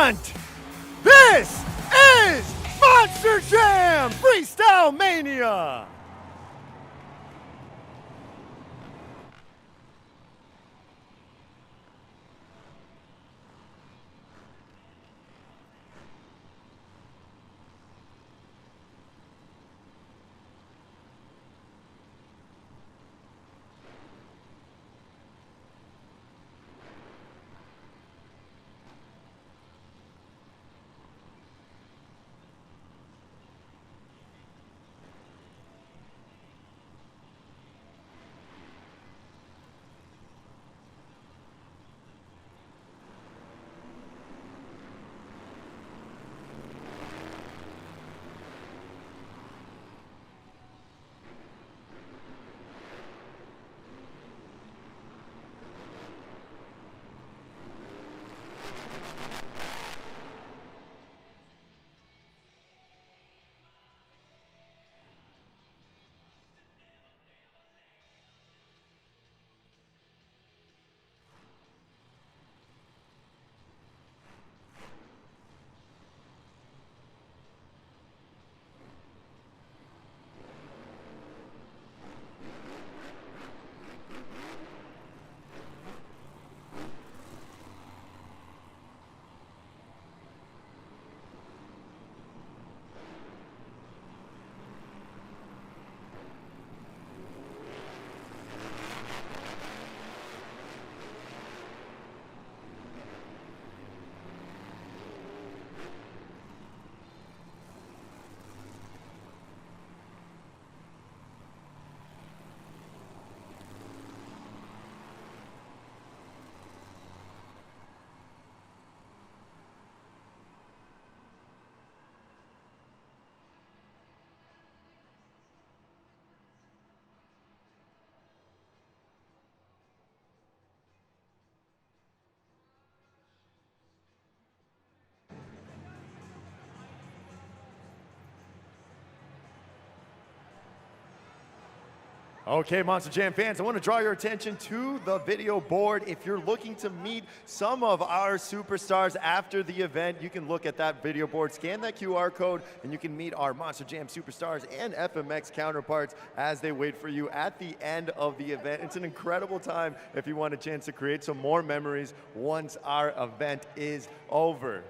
Rosemont. This is Monster Jam Freestyle Mania. Okay, Monster Jam fans, I want to draw your attention to the video board. If you're looking to meet some of our superstars after the event, you can look at that video board, scan that QR code, and you can meet our Monster Jam superstars and FMX counterparts as they wait for you at the end of the event. It's an incredible time if you want a chance to create some more memories once our event is over.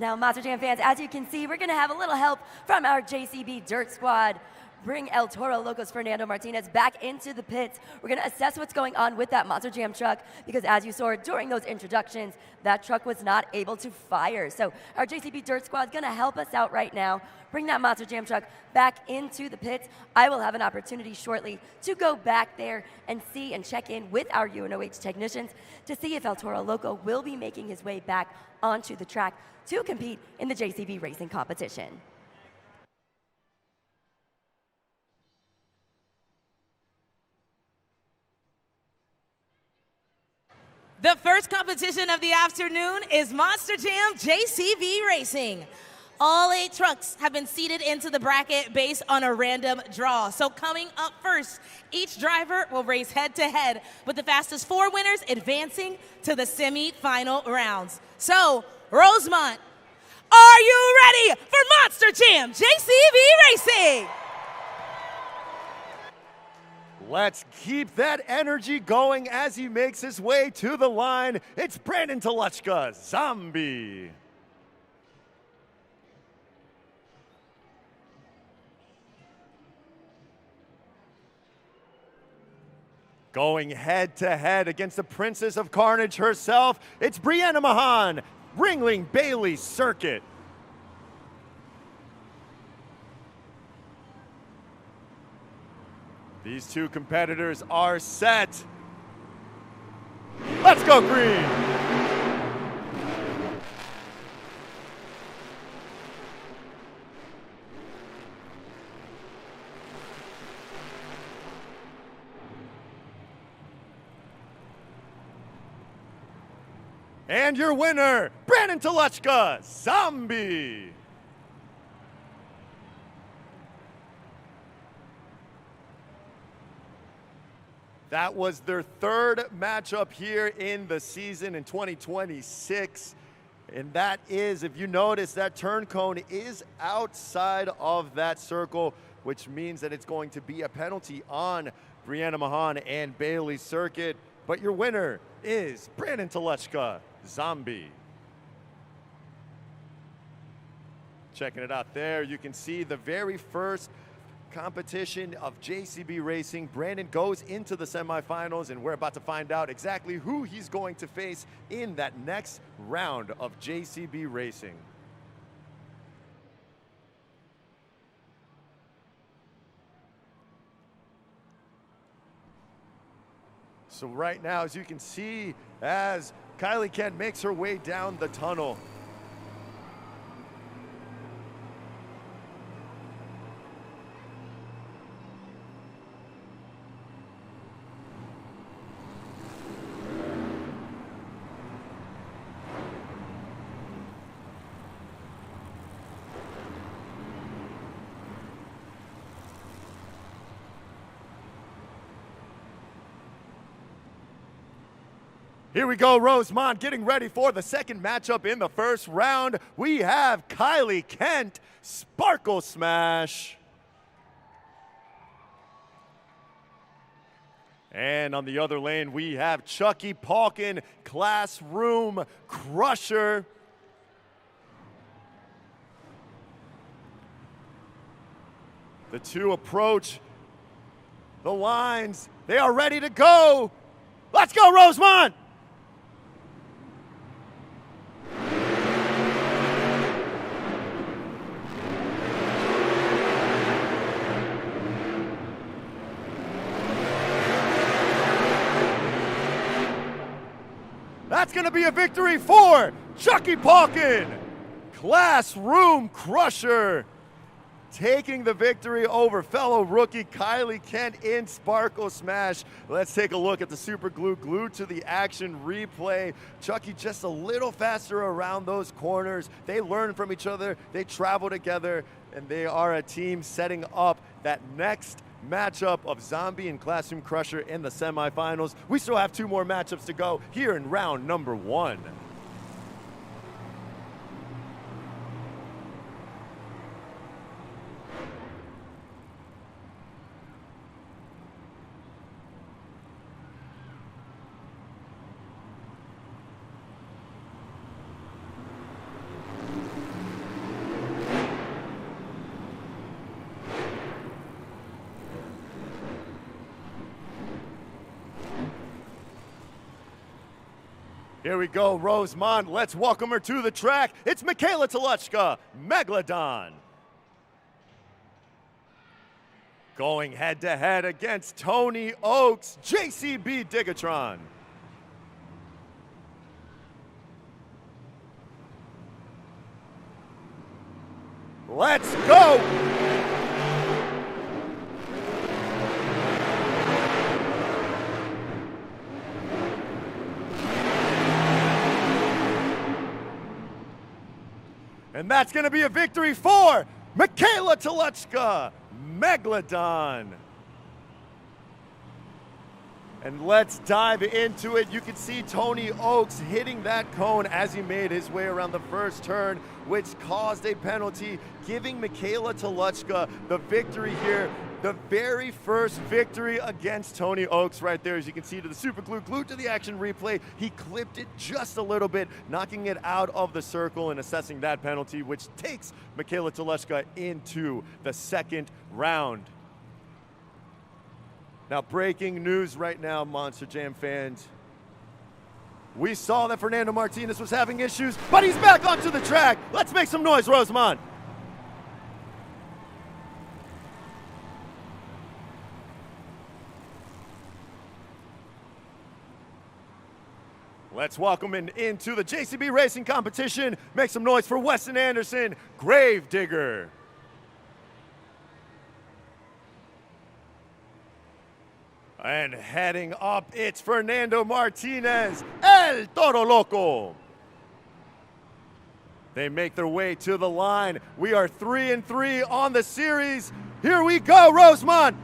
Now, Monster Jam fans, as you can see, we're going to have a little help from our JCB Dirt Squad. Bring El Toro Loco's Fernando Martinez back into the pits. We're going to assess what's going on with that Monster Jam truck because as you saw during those introductions, that truck was not able to fire. So our JCB Dirt Squad is going to help us out right now. Bring that Monster Jam truck back into the pits. I will have an opportunity shortly to go back there and see and check in with our UNOH technicians to see if El Toro Loco will be making his way back onto the track to compete in the JCB racing competition. The first competition of the afternoon is Monster Jam JCB Racing. All 8 trucks have been seated into the bracket based on a random draw. So coming up first, each driver will race head-to-head with the fastest 4 winners advancing to the semi-final rounds. So, Rosemont, are you ready for Monster Jam JCB Racing? Let's keep that energy going as he makes his way to the line. It's Brandon Toluchka, Zombie. Going head-to-head against the Princess of Carnage herself, it's Brianna Mahan, Ringling Bailey Circuit. These 2 competitors are set. Let's go green! And your winner, Brandon Toluchka, Zombie. That was their third matchup here in the season in 2026. And that is, if you notice, that turn cone is outside of that circle, which means that it's going to be a penalty on Brianna Mahan and Bailey's circuit. But your winner is Brandon Telechka, Zombie. Checking it out there, you can see the very first competition of JCB Racing. Brandon goes into the semifinals, and we're about to find out exactly who he's going to face in that next round of JCB Racing. So right now, as you can see, as Kylie Kent makes her way down the tunnel, here we go, Rosemont getting ready for the second matchup in the first round. We have Kylie Kent, Sparkle Smash. And on the other lane, we have Chucky Palkin, Classroom Crusher. The two approach the lines. They are ready to go. Let's go, Rosemont! That's going to be a victory for Chucky Palkin. Classroom Crusher taking the victory over fellow rookie Kylie Kent in Sparkle Smash. Let's take a look at the super glue glued to the action replay. Chucky just a little faster around those corners. They learn from each other, they travel together, and they are a team setting up that next matchup of Zombie and Classroom Crusher in the semifinals. We still have two more matchups to go here in round number 1. Here we go, Rosemont. Let's welcome her to the track. It's Michaela Telechka, Megalodon. Going head-to-head against Tony Oaks, JCB Digatron. Let's go! And that's going to be a victory for Michaela Telechka, Megalodon. And let's dive into it. You can see Tony Oaks hitting that cone as he made his way around the first turn, which caused a penalty, giving Michaela Telechka the victory here. The very first victory against Tony Oaks right there, as you can see to the super glue glued to the action replay. He clipped it just a little bit, knocking it out of the circle and assessing that penalty, which takes Michaela Telechka into the second round. Now, breaking news right now, Monster Jam fans. We saw that Fernando Martinez was having issues, but he's back onto the track. Let's make some noise, Rosemont. Let's welcome into the JCB Racing competition. Make some noise for Weston Anderson, Gravedigger. And heading up, it's Fernando Martinez, El Toro Loco. They make their way to the line. We are 3-3 on the series. Here we go, Rosemont.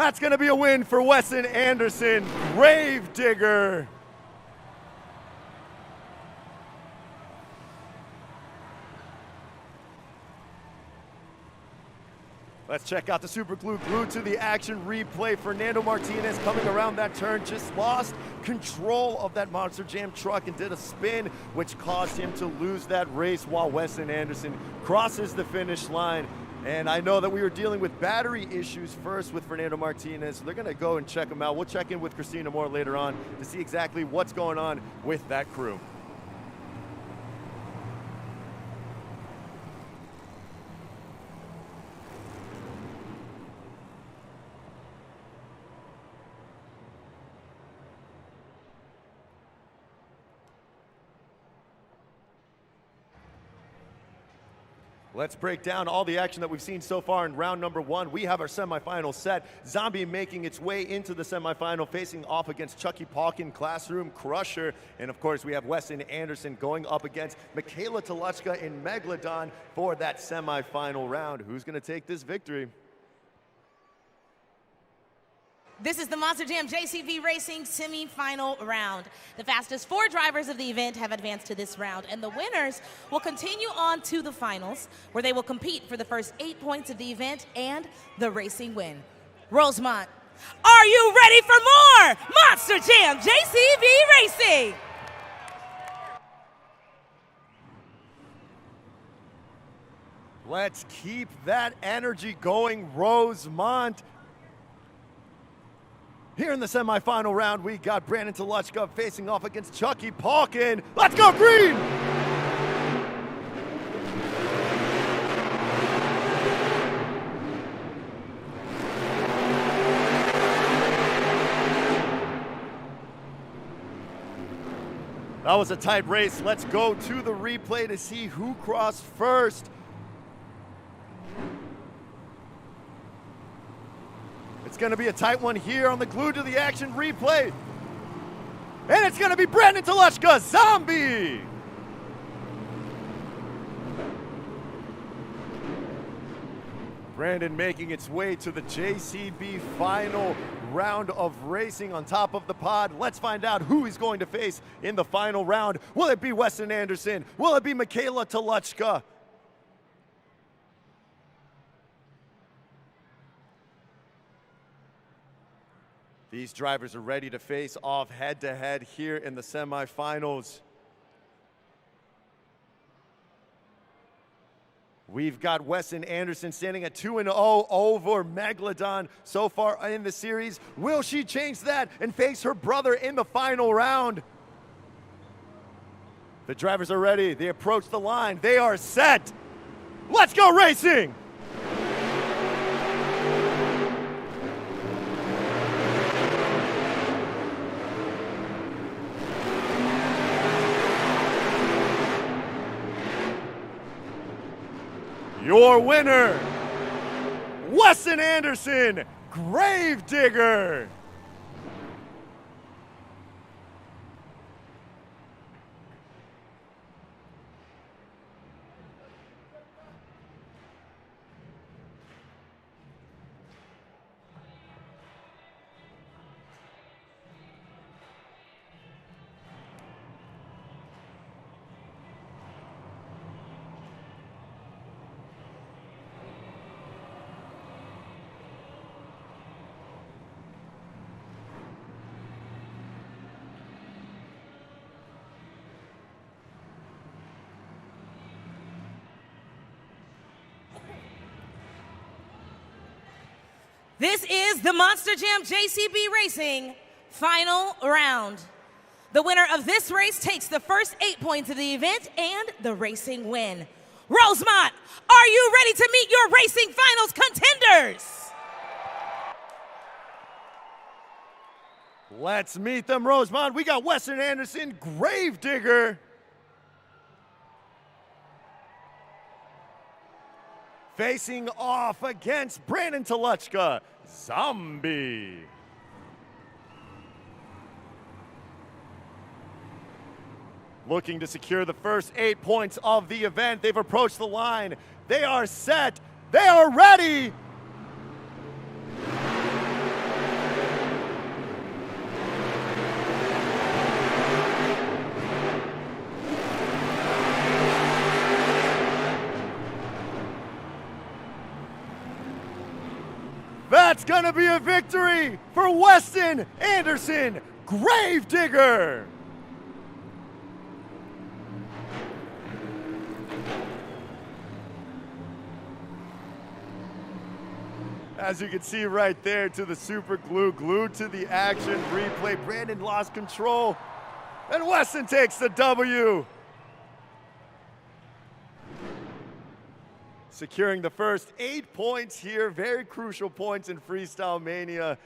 That's going to be a win for Wesson Anderson, Gravedigger. Let's check out the super glue glued to the action replay. Fernando Martinez coming around that turn, just lost control of that Monster Jam truck and did a spin, which caused him to lose that race while Wesson Anderson crosses the finish line. And I know that we were dealing with battery issues first with Fernando Martinez. They're gonna go and check him out. We'll check in with Christina Moore later on to see exactly what's going on with that crew. Let's break down all the action that we've seen so far in round number 1. We have our semifinal set. Zombie making its way into the semifinal, facing off against Chucky Palkin, Classroom Crusher. And of course, we have Wesson Anderson going up against Michaela Toluchka in Megalodon for that semifinal round. Who's gonna take this victory? This is the Monster Jam JCV Racing semi-final round. The fastest 4 drivers of the event have advanced to this round, and the winners will continue on to the finals, where they will compete for the first 8 points of the event and the racing win. Rosemont, are you ready for more Monster Jam JCV Racing? Let's keep that energy going, Rosemont. Here in the semifinal round, we got Brandon Toluchka facing off against Chucky Palkin. Let's go green! That was a tight race. Let's go to the replay to see who crossed first. It's going to be a tight one here on the Glued to the Action replay. And it's going to be Brandon Toluchka, Zombie! Brandon making its way to the JCB final round of racing on top of the pod. Let's find out who he's going to face in the final round. Will it be Wesson Anderson? Will it be Michaela Toluchka? These drivers are ready to face off head-to-head here in the semifinals. We've got Wesson Anderson standing at 2-0 over Megalodon so far in the series. Will she change that and face her brother in the final round? The drivers are ready. They approach the line. They are set. Let's go racing! Your winner, Wesson Anderson, Gravedigger. This is the Monster Jam JCB Racing final round. The winner of this race takes the first 8 points of the event and the racing win. Rosemont, are you ready to meet your racing finals contenders? Let's meet them, Rosemont. We got Wesson Anderson, Gravedigger. Facing off against Brandon Toluchka, Zombie. Looking to secure the first 8 points of the event. They've approached the line. They are set. They are ready. gonna be a victory for Weston Anderson, Gravedigger. As you can see right there to the super glue, glued to the action replay. Brandon lost control, and Weston takes the W. Securing the first 8 points here, very crucial points in Freestyle Mania.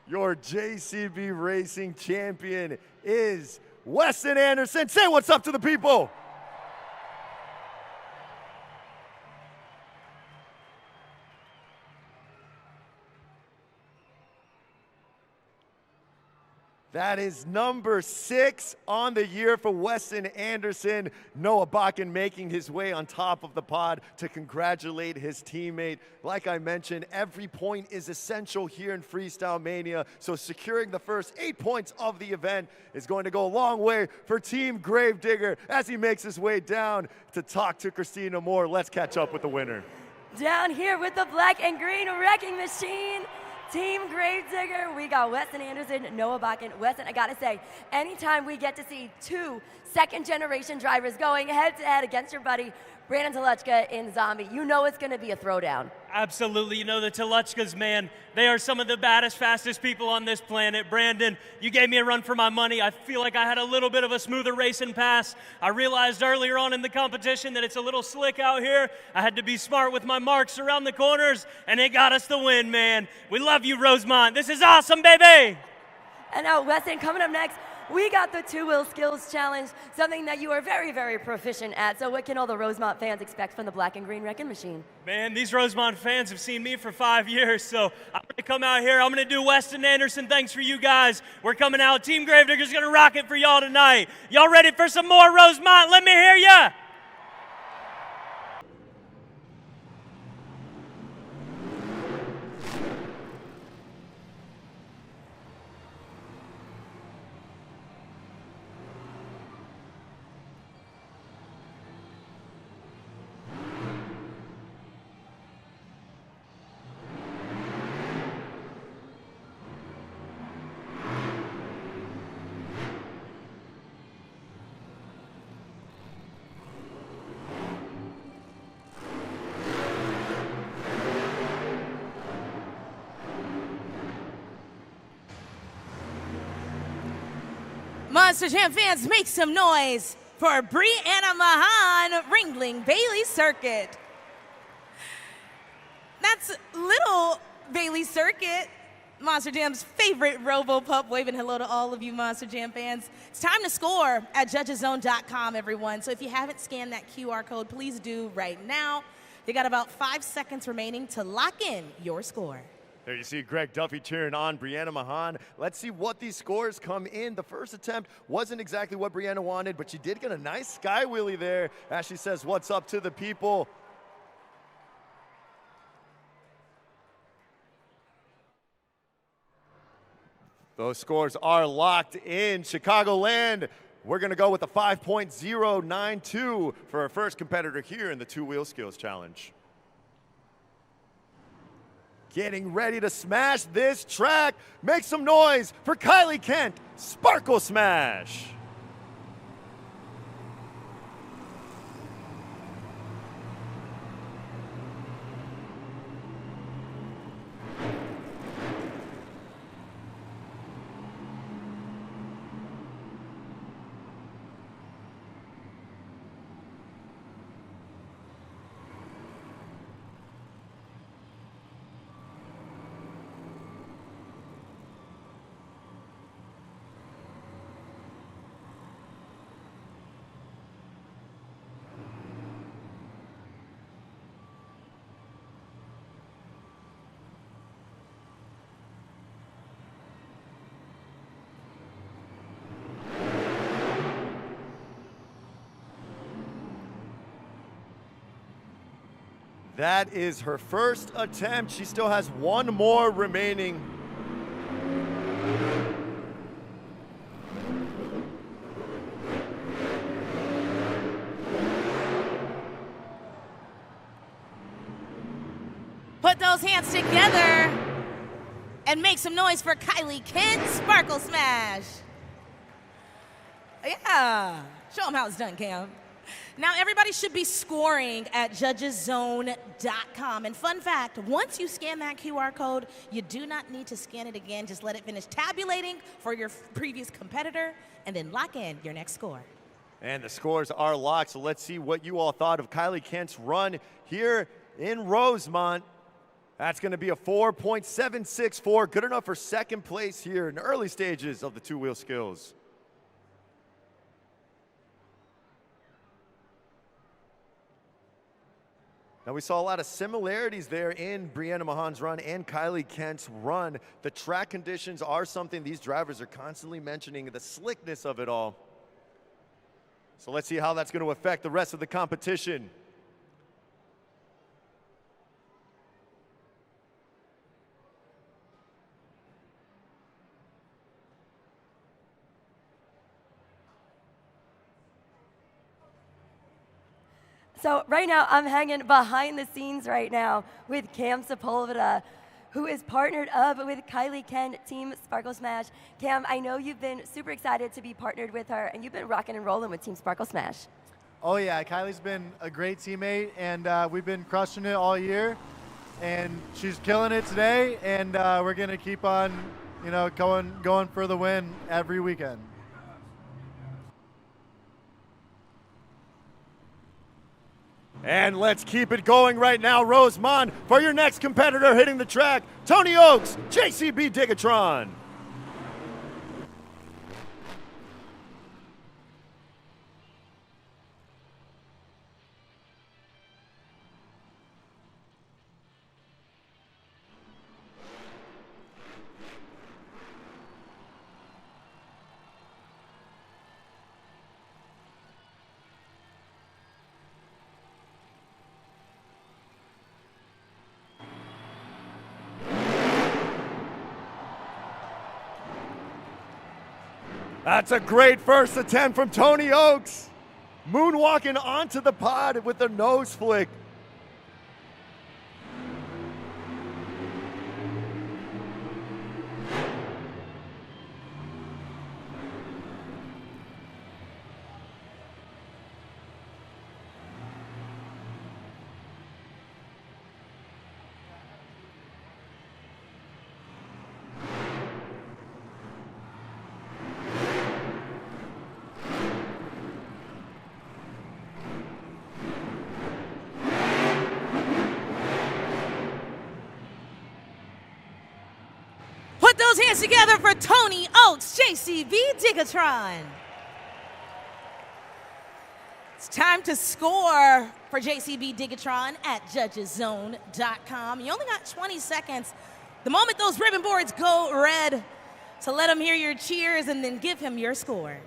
Your JCB Racing champion is Weston Anderson. Say what's up to the people. That is number 6 on the year for Weston Anderson. Noah Bakken making his way on top of the pod to congratulate his teammate. Like I mentioned, every point is essential here in Freestyle Mania, so securing the first 8 points of the event is going to go a long way for Team Gravedigger. As he makes his way down to talk to Christina Moore, let's catch up with the winner. Down here with the black and green wrecking machine, Team Gravedigger, we got Weston Anderson, Noah Bakken. Weston, I gotta say, anytime we get to see 2 second-generation drivers going head-to-head against your buddy, Brandon Toluchka in Zombie, you know it's gonna be a throwdown. Absolutely. You know, the Toluchkas, man, they are some of the baddest, fastest people on this planet. Brandon, you gave me a run for my money. I feel like I had a little bit of a smoother racing pass. I realized earlier on in the competition that it's a little slick out here. I had to be smart with my marks around the corners, and it got us the win, man. We love you, Rosemont. This is awesome, baby. And now, Weston, coming up next, we got the two-wheel skills challenge, something that you are very, very proficient at. So what can all the Rosemont fans expect from the black and green wrecking machine? Man, these Rosemont fans have seen me for 5 years, so I'm going to come out here. I'm going to do Weston Anderson. Thanks for you guys. We're coming out. Team Gravedigger's going to rock it for y'all tonight. Y'all ready for some more Rosemont? Let me hear ya. Monster Jam fans, make some noise for Brianna Mahan Ringling Bailey Circuit. That's little Bailey Circuit, Monster Jam's favorite Robo Pup. Waving hello to all of you Monster Jam fans. It's time to score at judgeszone.com, everyone. So if you haven't scanned that QR code, please do right now. You got about 5 seconds remaining to lock in your score. There you see Greg Duffy cheering on Brianna Mahan. Let's see what these scores come in. The first attempt wasn't exactly what Brianna wanted, but she did get a nice sky wheelie there as she says, what's up to the people. Those scores are locked in. Chicagoland, we're going to go with a 5.092 for our first competitor here in the two-wheel skills challenge. Getting ready to smash this track. Make some noise for Kylie Kent, Sparkle Smash. That is her first attempt. She still has one more remaining. Put those hands hands together and make some noise for Kylie Kent Sparkle Smash. Yeah, show them how it's done, Cam. Now, everybody should be scoring at judgeszone.com. And fun fact, once you scan that QR code, you do not need to scan it again. Just let it finish tabulating for your previous competitor and then lock in your next score. And the scores are locked, so let's see what you all thought of Kylie Kent's run here in Rosemont. That's going to be a 4.764, good enough for second place here in the early stages of the two-wheel skills. Now, we saw a lot of similarities there in Brianna Mahan's run and Kylie Kent's run. The track conditions are something these drivers are constantly mentioning, the slickness of it all. So let's see how that's going to affect the rest of the competition. So right now, I'm hanging behind the scenes right now with Cam Sepulveda, who is partnered up with Kylie Kent, Team Sparkle Smash. Cam, I know you've been super excited to be partnered with her, and you've been rocking and rolling with Team Sparkle Smash. Oh yeah, Kylie's been a great teammate, and we've been crushing it all year, and she's killing it today, and we're gonna keep on, going for the win every weekend. And let's keep it going right now, Rosemont, for your next competitor hitting the track, Tony Oaks, JCB Digatron. That's a great first attempt from Tony Oaks. Moonwalking onto the pod with a nose flick. Put those hands together for Tony Oaks, JCB Digatron. It's time to score for JCB Digatron at judgeszone.com. You only got 20 seconds. The moment those ribbon boards go red, so let him hear your cheers and then give him your score.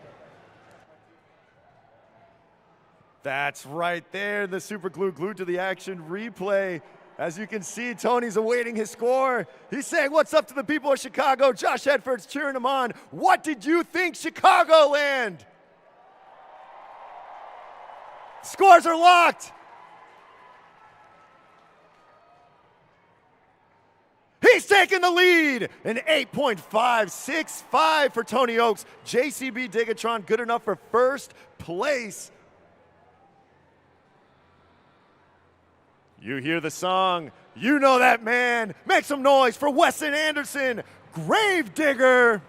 That's right there, the super glue glued to the action replay. As you can see, Tony's awaiting his score. He's saying, what's up to the people of Chicago? Josh Hedford's cheering him on. What did you think, Chicagoland? Scores are locked. He's taking the lead. An 8.565 for Tony Oaks. JCB Digatron good enough for first place. You hear the song, you know that man. Make some noise for Weston Anderson, Gravedigger.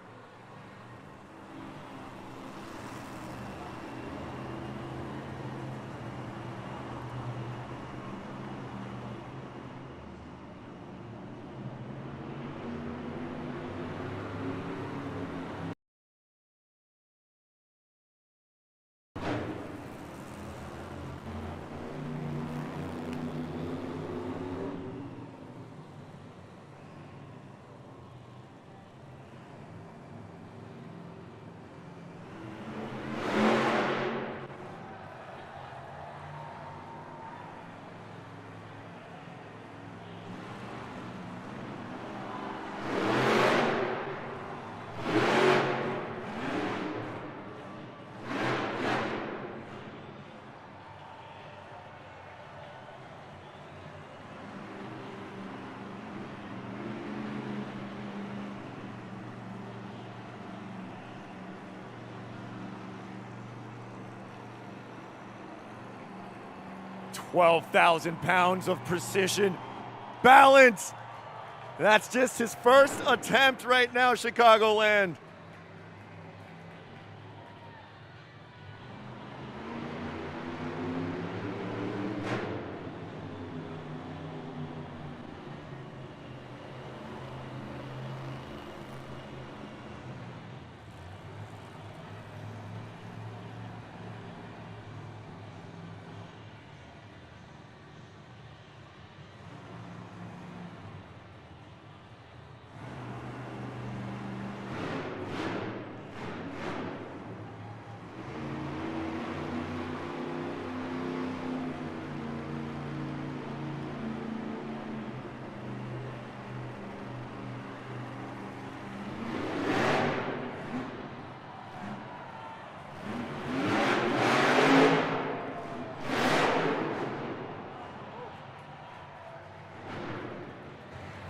12,000 pounds of precision, balance. That's just his first attempt right now, Chicagoland.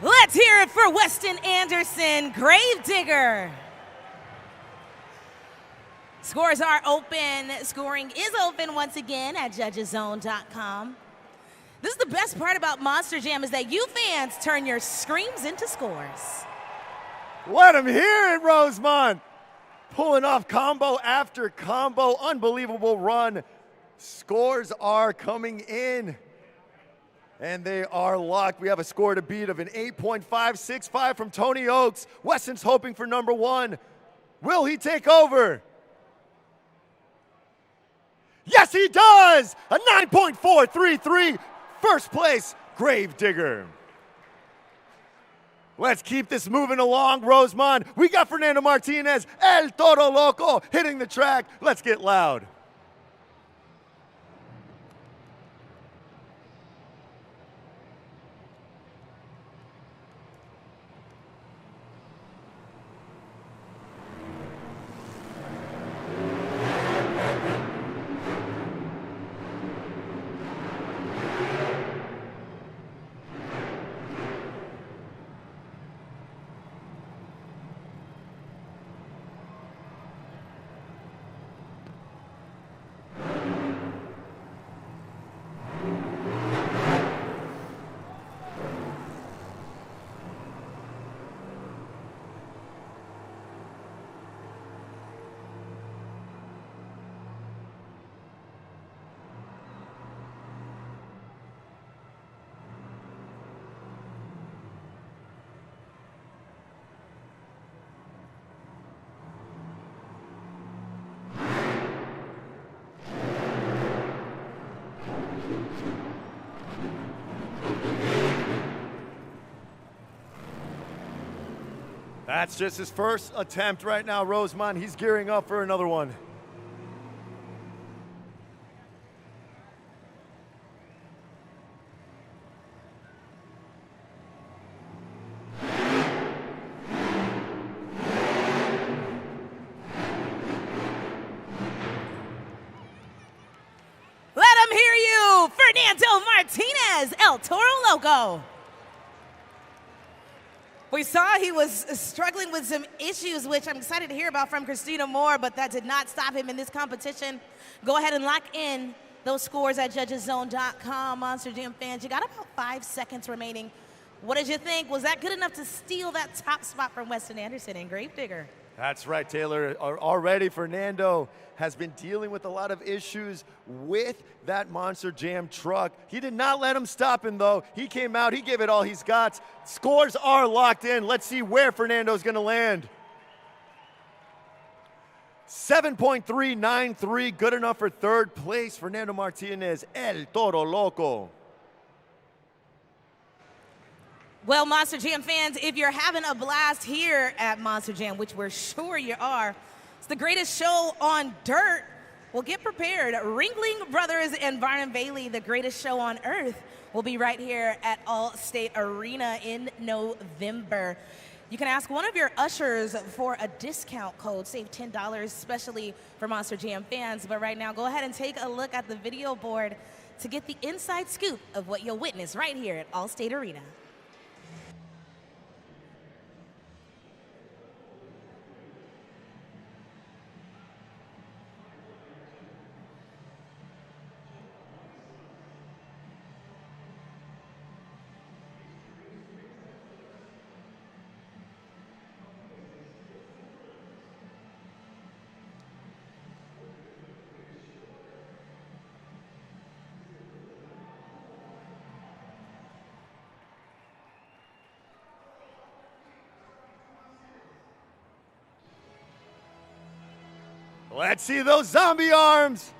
Let's hear it for Weston Anderson, Gravedigger. Scores are open. Scoring is open once again at judgeszone.com. This is the best part about Monster Jam is that you fans turn your screams into scores. Let him hear it, Rosemont. Pulling off combo after combo. Unbelievable run. Scores are coming in. And they are locked. We have a score to beat of an 8.565 from Tony Oaks. Weston's hoping for number one. Will he take over? Yes, he does! A 9.433. First place, Gravedigger. Let's keep this moving along, Rosemont. We got Fernando Martinez, El Toro Loco, hitting the track. Let's get loud. That's just his first attempt right now, Rosemont. He's gearing up for another one. Let him hear you, Fernando Martinez, El Toro Loco. We saw he was struggling with some issues, which I'm excited to hear about from Christina Moore, but that did not stop him in this competition. Go ahead and lock in those scores at judgeszone.com. Monster Jam fans, you got about 5 seconds remaining. What did you think? Was that good enough to steal that top spot from Weston Anderson and Gravedigger? That's right, Taylor. Already Fernando has been dealing with a lot of issues with that Monster Jam truck. He did not let him stop him, though. He came out, he gave it all he's got. Scores are locked in. Let's see where Fernando's going to land. 7.393, good enough for third place. Fernando Martinez, El Toro Loco. Well, Monster Jam fans, if you're having a blast here at Monster Jam, which we're sure you are, it's the greatest show on dirt. Well, get prepared. Ringling Brothers and Varnum Bailey, the greatest show on earth, will be right here at Allstate Arena in November. You can ask one of your ushers for a discount code, save $10, especially for Monster Jam fans. But right now, go ahead and take a look at the video board to get the inside scoop of what you'll witness right here at Allstate Arena. Let's see those zombie arms.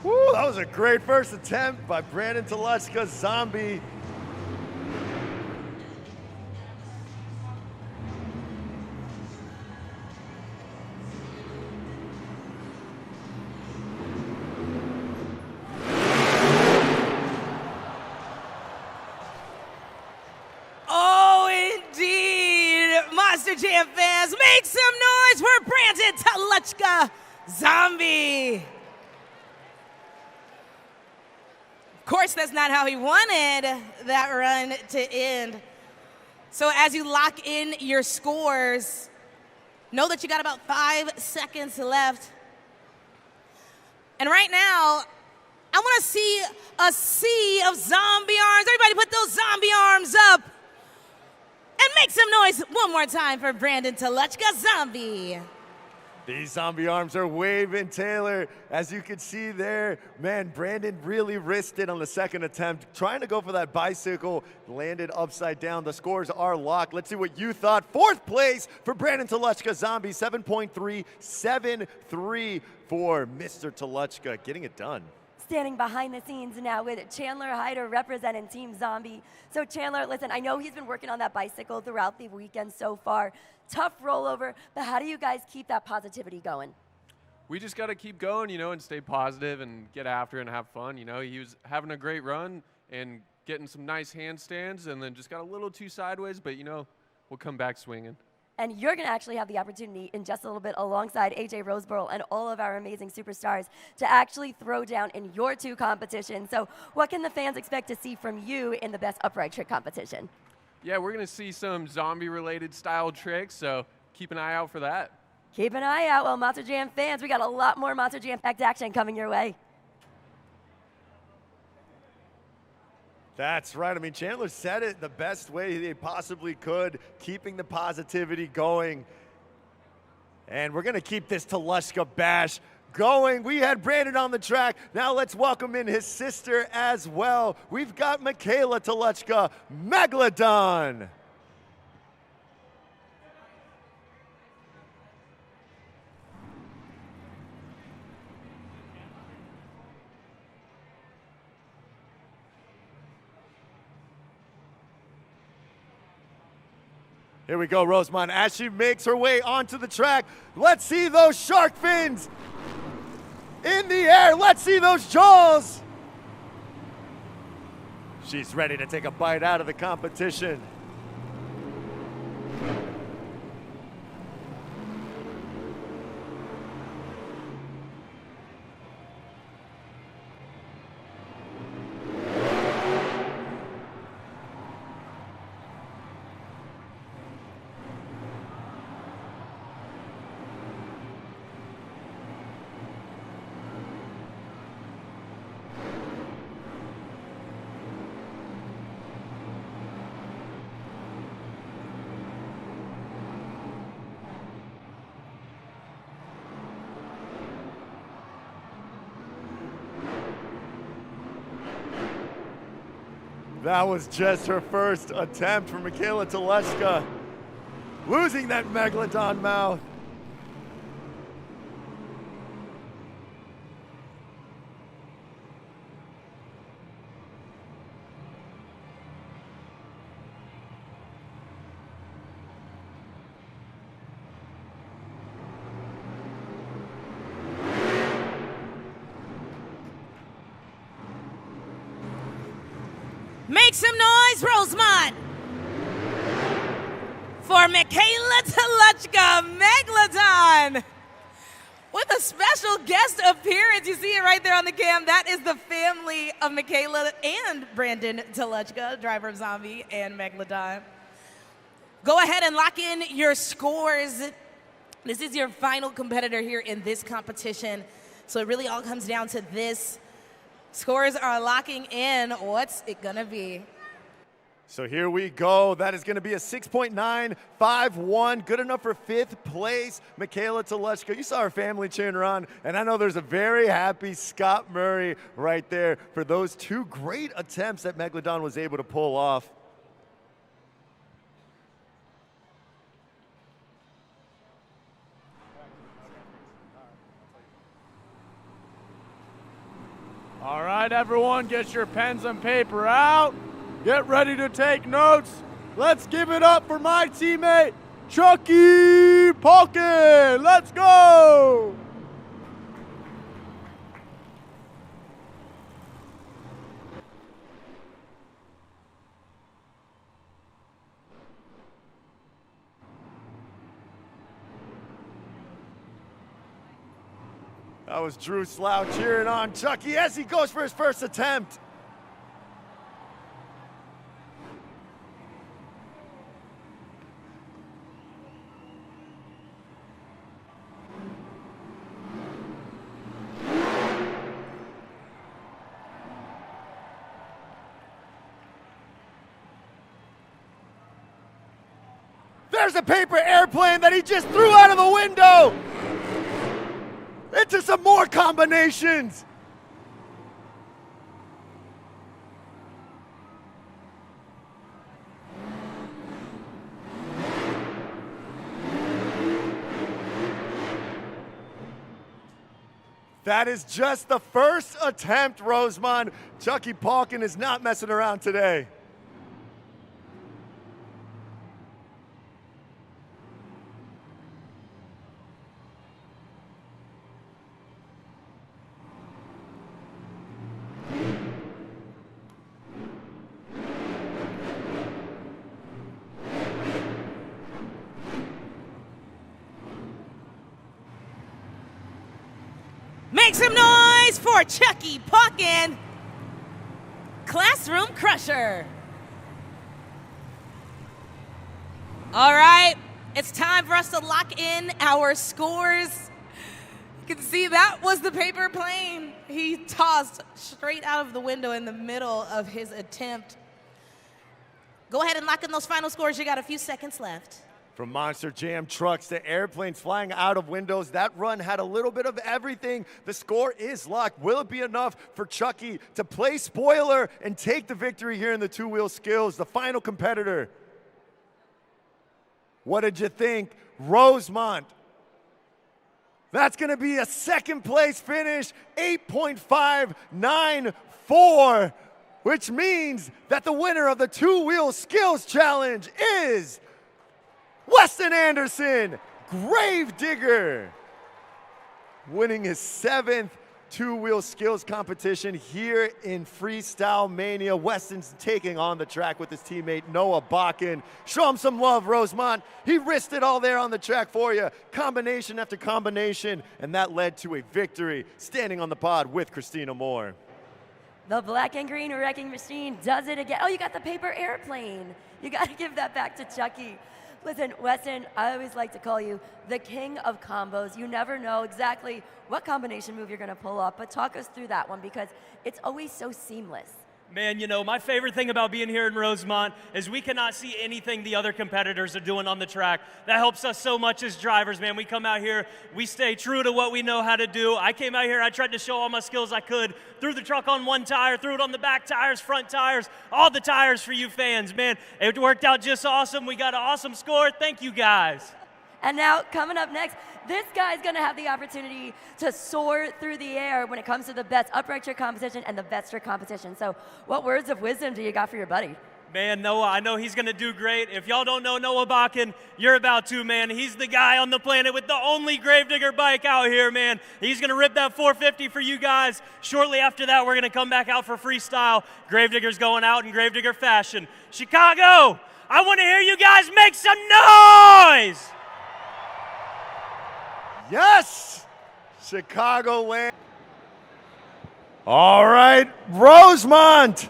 Woo, that was a great first attempt by Brandon Toluchka, Zombie. Oh, indeed. Monster Jam fans, make some noise for Brandon Toluchka, Zombie. Of course, that's not how he wanted that run to end. So as you lock in your scores, know that you got about 5 seconds left. And right now, I want to see a sea of zombie arms. Everybody put those zombie arms up. And make some noise one more time for Brandon Toluchka, Zombie. These zombie arms are waving, Taylor. As you can see there, man, Brandon really risked it on the second attempt. Trying to go for that bicycle, landed upside down. The scores are locked. Let's see what you thought. Fourth place for Brandon Toluchka, Zombie, 7.373 for Mr. Toluchka, getting it done. Standing behind the scenes now with Chandler Hyder representing Team Zombie. So Chandler, listen, I know he's been working on that bicycle throughout the weekend so far. Tough rollover, but how do you guys keep that positivity going? We just got to keep going, and stay positive and get after it and have fun. He was having a great run and getting some nice handstands and then just got a little too sideways, but, we'll come back swinging. And you're going to actually have the opportunity in just a little bit alongside AJ Roseborough and all of our amazing superstars to actually throw down in your 2 competitions. So what can the fans expect to see from you in the best upright trick competition? Yeah, we're going to see some zombie-related style tricks, so keep an eye out for that. Keep an eye out. Well, Monster Jam fans, we got a lot more Monster Jam-packed action coming your way. That's right. I mean, Chandler said it the best way they possibly could, keeping the positivity going. And we're going to keep this Toluchka bash going. We had Brandon on the track. Now let's welcome in his sister as well. We've got Michaela Toluchka, Megalodon. Here we go, Rosemont, as she makes her way onto the track. Let's see those shark fins in the air. Let's see those jaws. She's ready to take a bite out of the competition. That was just her first attempt for Michaela Toluchka, losing that Megalodon mouth. Make some noise, Rosemont! For Michaela Toluchka, Megalodon! With a special guest appearance. You see it right there on the cam. That is the family of Michaela and Brandon Toluchka, driver of Zombie and Megalodon. Go ahead and lock in your scores. This is your final competitor here in this competition. So it really all comes down to this. Scores are locking in. What's it gonna be? So here we go. That is going to be a 6.951. Good enough for 5th place. Michaela Toluchka. You saw her family cheering her on, and I know there's a very happy Scott Murray right there for those 2 great attempts that Megalodon was able to pull off. All right, everyone, get your pens and paper out. Get ready to take notes. Let's give it up for my teammate, Chucky Polkin. Let's go. That was Drew Slough cheering on Chucky as he goes for his first attempt. There's a paper airplane that he just threw out of the window. Into some more combinations. That is just the first attempt, Rosemont. Chucky Polkin is not messing around today. Make some noise for Chucky Polkin, Classroom Crusher. All right, it's time for us to lock in our scores. You can see that was the paper plane he tossed straight out of the window in the middle of his attempt. Go ahead and lock in those final scores. You got a few seconds left. From Monster Jam trucks to airplanes flying out of windows, that run had a little bit of everything. The score is locked. Will it be enough for Chucky to play spoiler and take the victory here in the 2-wheel skills, the final competitor? What did you think? Rosemont. That's going to be a 2nd place finish, 8.594, which means that the winner of the 2-wheel skills challenge is Weston Anderson, Gravedigger, winning his 7th 2-wheel skills competition here in Freestyle Mania. Weston's taking on the track with his teammate Noah Bakken. Show him some love, Rosemont. He risked it all there on the track for you. Combination after combination, and that led to a victory. Standing on the pod with Christina Moore. The black and green wrecking machine does it again. Oh, you got the paper airplane. You got to give that back to Chucky. Listen, Weston, I always like to call you the king of combos. You never know exactly what combination move you're going to pull off, but talk us through that one because it's always so seamless. Man, you know, my favorite thing about being here in Rosemont is we cannot see anything the other competitors are doing on the track. That helps us so much as drivers, man. We come out here, we stay true to what we know how to do. I came out here, I tried to show all my skills I could. Threw the truck on one tire, threw it on the back tires, front tires, all the tires for you fans, man. It worked out just awesome. We got an awesome score. Thank you, guys. And now, coming up next, this guy's going to have the opportunity to soar through the air when it comes to the best upright trick competition and the best trick competition. So what words of wisdom do you got for your buddy? Man, Noah, I know he's going to do great. If y'all don't know Noah Bakken, you're about to, man. He's the guy on the planet with the only Gravedigger bike out here, man. He's going to rip that 450 for you guys. Shortly after that, we're going to come back out for freestyle. Gravedigger's going out in Gravedigger fashion. Chicago, I want to hear you guys make some noise! Yes! Chicagoland. All right, Rosemont.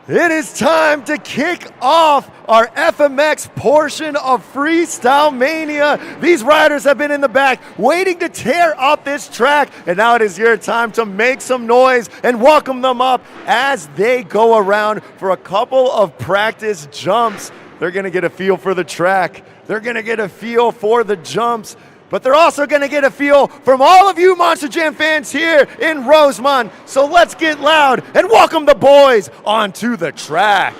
It is time to kick off our FMX portion of Freestyle Mania. These riders have been in the back waiting to tear up this track, and now it is your time to make some noise and welcome them up as they go around for a couple of practice jumps. They're gonna get a feel for the track. They're gonna get a feel for the jumps. But they're also going to get a feel from all of you Monster Jam fans here in Rosemont. So let's get loud and welcome the boys onto the track.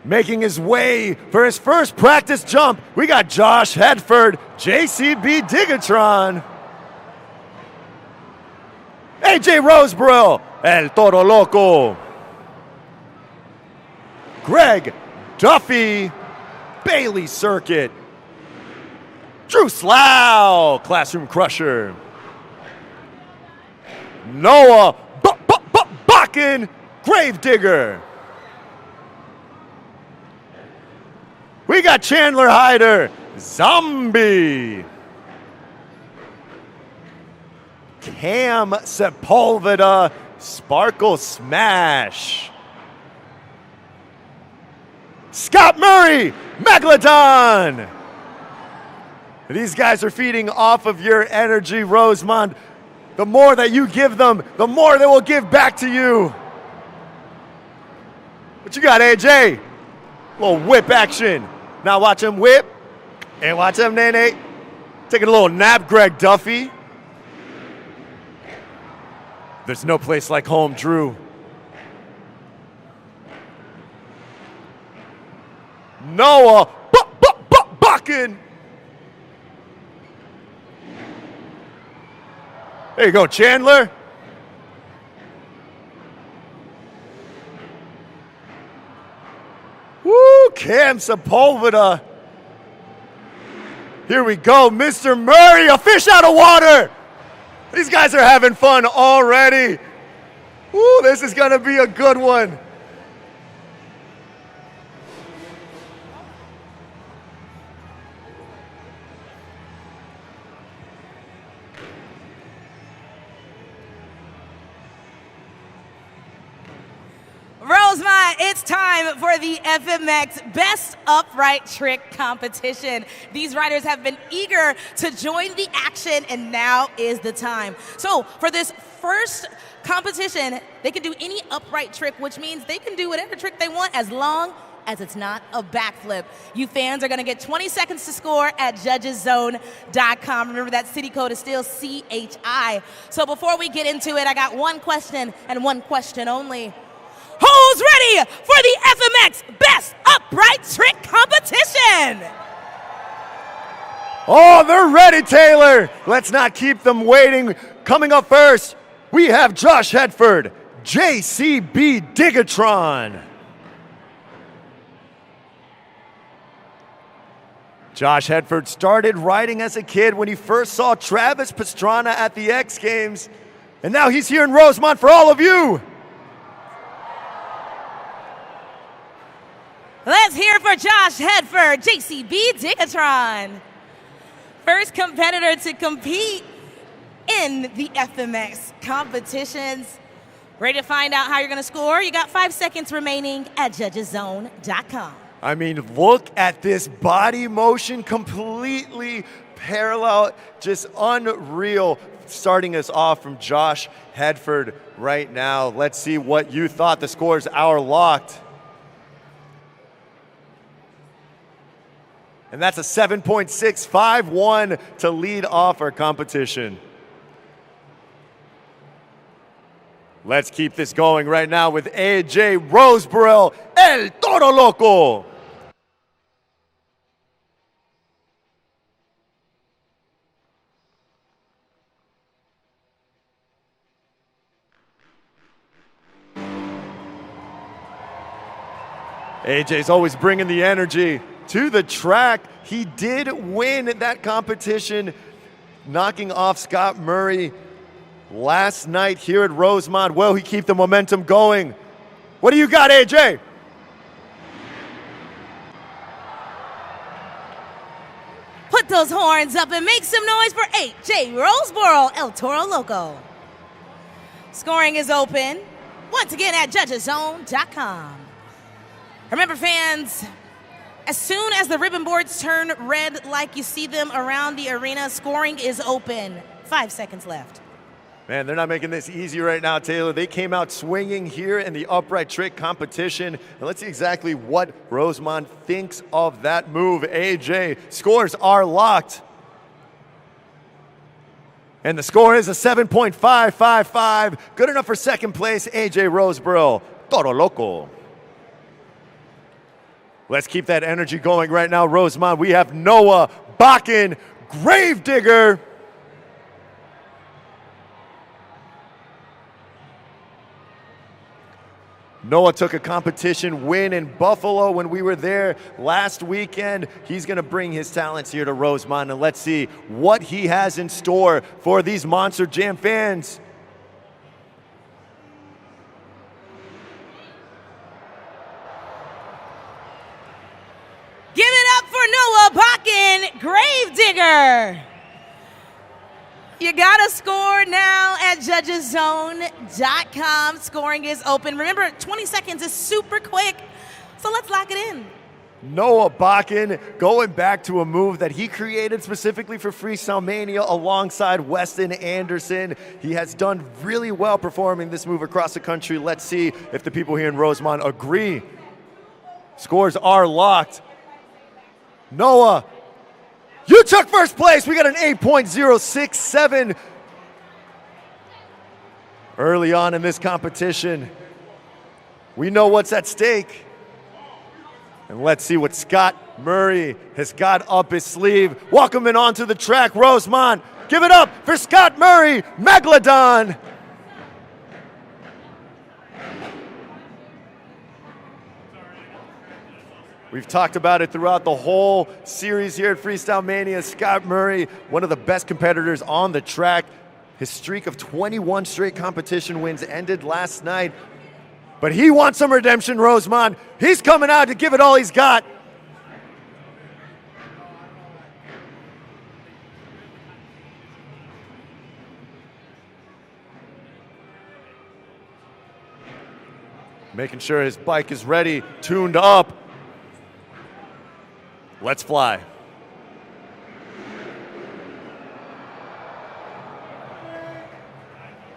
Making his way for his first practice jump, we got Josh Hedford, JCB Digatron. AJ Roseborough, El Toro Loco. Greg Duffy, Bailey Circuit. Drew Slough, Classroom Crusher. Noah Bakken, Gravedigger. We got Chandler Hyder, Zombie. Cam Sepulveda, Sparkle Smash. Scott Murray, Megalodon. These guys are feeding off of your energy, Rosemont. The more that you give them, the more they will give back to you. What you got, AJ? Little whip action. Now watch him whip, and watch him, Nene. Taking a little nap, Greg Duffy. There's no place like home, Drew. Noah Bakken. There you go, Chandler. Woo, Cam Sepulveda. Here we go, Mr. Murray, a fish out of water. These guys are having fun already. Woo, this is gonna be a good one. Rosemont, it's time for the FMX Best Upright Trick Competition. These riders have been eager to join the action, and now is the time. So for this first competition, they can do any upright trick, which means they can do whatever trick they want as long as it's not a backflip. You fans are gonna get 20 seconds to score at judgeszone.com. Remember that city code is still CHI. So before we get into it, I got one question and one question only. Who's ready for the FMX Best Upright Trick Competition? Oh, they're ready, Taylor. Let's not keep them waiting. Coming up first, we have Josh Hedford, JCB Digatron. Josh Hedford started riding as a kid when he first saw Travis Pastrana at the X Games, and now he's here in Rosemont for all of you. Let's hear for Josh Hedford, JCB Digatron. First competitor to compete in the FMX competitions. Ready to find out how you're going to score? You got 5 seconds remaining at judgeszone.com. I mean, look at this body motion, completely parallel, just unreal. Starting us off from Josh Hedford right now. Let's see what you thought. The scores are locked. And that's a 7.651 to lead off our competition. Let's keep this going right now with AJ Roseburrell, El Toro Loco. AJ's always bringing the energy to the track. He did win that competition, knocking off Scott Murray last night here at Rosemont. Will he keep the momentum going? What do you got, AJ? Put those horns up and make some noise for AJ Roseburrell, El Toro Loco. Scoring is open, once again at judgeszone.com. Remember, fans, as soon as the ribbon boards turn red like you see them around the arena, scoring is open. 5 seconds left. Man, they're not making this easy right now, Taylor. They came out swinging here in the upright trick competition. And let's see exactly what Rosemont thinks of that move. AJ, scores are locked. And the score is a 7.555. Good enough for second place, AJ Roseburrell, Toro Loco. Let's keep that energy going right now, Rosemont. We have Noah Bakken, Gravedigger. Noah took a competition win in Buffalo when we were there last weekend. He's going to bring his talents here to Rosemont, and let's see what he has in store for these Monster Jam fans. Give it up for Noah Bakken, Gravedigger. You got to score now at judgeszone.com. Scoring is open. Remember, 20 seconds is super quick, so let's lock it in. Noah Bakken going back to a move that he created specifically for Freestyle Mania alongside Weston Anderson. He has done really well performing this move across the country. Let's see if the people here in Rosemont agree. Scores are locked. Noah, you took first place. We got an 8.067 early on in this competition. We know what's at stake. And let's see what Scott Murray has got up his sleeve. Welcoming onto the track, Rosemont. Give it up for Scott Murray, Megalodon. We've talked about it throughout the whole series here at Freestyle Mania. Scott Murray, one of the best competitors on the track. His streak of 21 straight competition wins ended last night. But he wants some redemption, Rosemont. He's coming out to give it all he's got. Making sure his bike is ready, tuned up. Let's fly.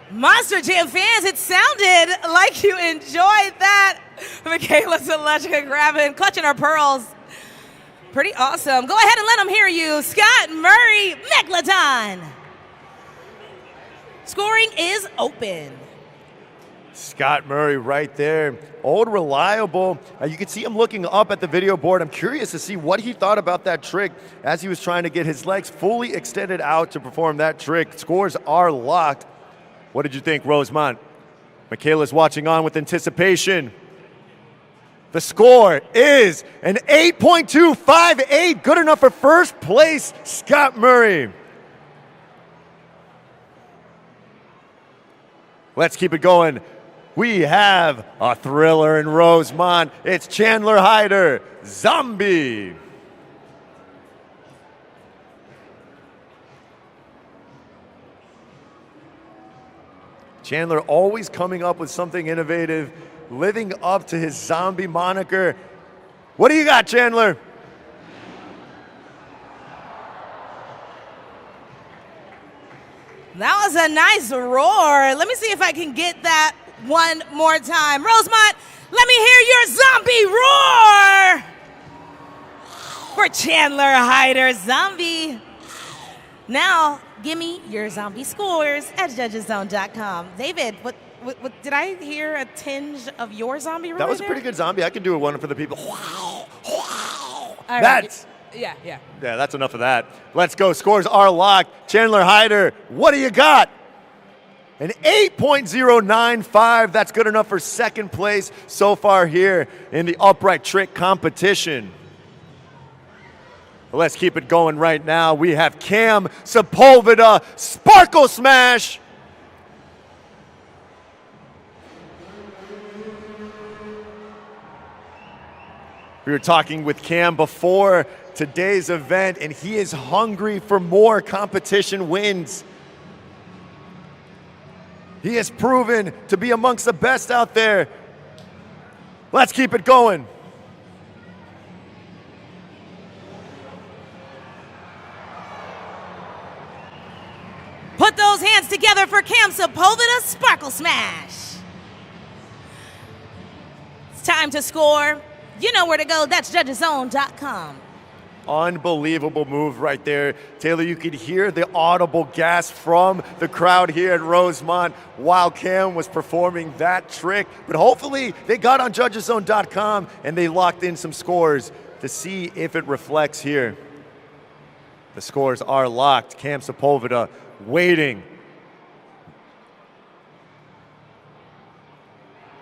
Monster Jam fans, it sounded like you enjoyed that. Michaela Selechka grabbing, clutching her pearls. Pretty awesome. Go ahead and let them hear you. Scott Murray, Megalodon. Scoring is open. Scott Murray right there, old reliable. You can see him looking up at the video board. I'm curious to see what he thought about that trick as he was trying to get his legs fully extended out to perform that trick. Scores are locked. What did you think, Rosemont? Michaela's watching on with anticipation. The score is an 8.258, good enough for first place, Scott Murray. Let's keep it going. We have a thriller in Rosemont. It's Chandler Hyder, Zombie. Chandler always coming up with something innovative, living up to his zombie moniker. What do you got, Chandler? That was a nice roar. Let me see if I can get that one more time. Rosemont, let me hear your zombie roar for Chandler Hyder, Zombie. Now, give me your zombie scores at judgeszone.com. David, what did I hear a tinge of your zombie? That was a there? pretty good zombie. I can do one for the people. All right. That's Yeah. yeah. That's enough of that. Let's go. Scores are locked. Chandler Hyder, what do you got? An 8.095. That's good enough for second place so far here in the upright trick competition. Let's keep it going right now. We have Cam Sepulveda, Sparkle Smash. We were talking with Cam before today's event, and he is hungry for more competition wins. He has proven to be amongst the best out there. Let's keep it going. Put those hands together for Cam Sepulveda's Sparkle Smash. It's time to score. You know where to go. That's judgeszone.com. Unbelievable move right there. Taylor, you could hear the audible gasp from the crowd here at Rosemont while Cam was performing that trick. But hopefully they got on judgeszone.com and they locked in some scores to see if it reflects here. The scores are locked. Cam Sepulveda waiting.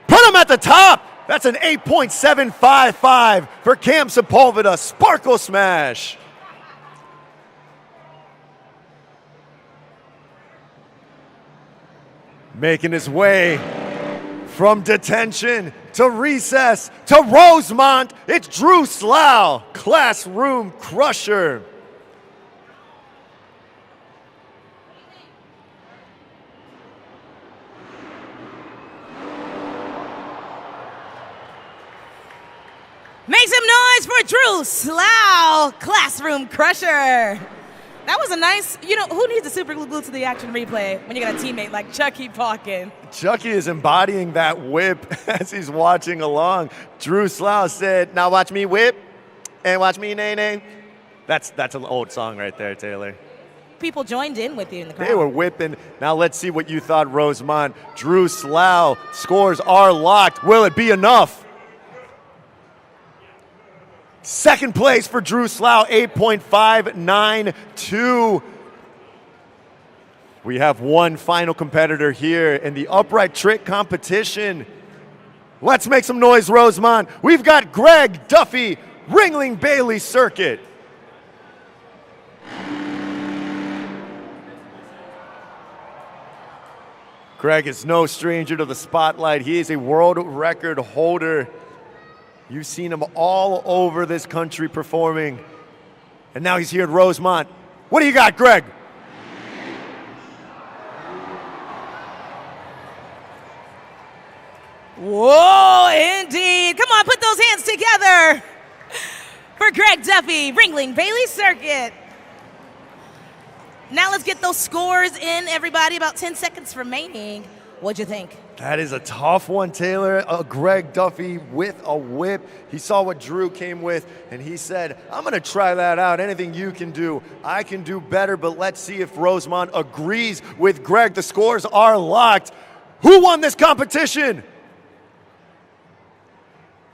Put him at the top. That's an 8.755 for Cam Sepulveda, Sparkle Smash. Making his way from detention to recess to Rosemont, it's Drew Slough, Classroom Crusher. Make some noise for Drew Slough, Classroom Crusher. That was a nice, who needs a super glue to the action replay when you got a teammate like Chucky Palkin? Chucky is embodying that whip as he's watching along. Drew Slough said, now watch me whip and watch me nay-nay. That's an old song right there, Taylor. People joined in with you in the crowd. They were whipping. Now let's see what you thought, Rosemont. Drew Slough, scores are locked. Will it be enough? Second place for Drew Slough, 8.592. We have one final competitor here in the upright trick competition. Let's make some noise, Rosemont. We've got Greg Duffy, Ringling Bailey Circuit. Greg is no stranger to the spotlight. He is a world record holder. You've seen him all over this country performing. And now he's here at Rosemont. What do you got, Greg? Whoa, indeed. Come on, put those hands together for Greg Duffy, Ringling Bailey Circuit. Now let's get those scores in, everybody. About 10 seconds remaining. What'd you think? That is a tough one, Taylor. Greg Duffy with a whip. He saw what Drew came with, and he said, I'm going to try that out. Anything you can do, I can do better, but let's see if Rosemont agrees with Greg. The scores are locked. Who won this competition?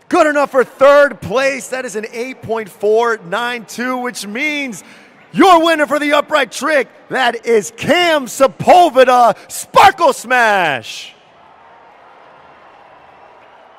Good enough for third place. That is an 8.492, which means your winner for the upright trick, that is Cam Sepulveda, Sparkle Smash.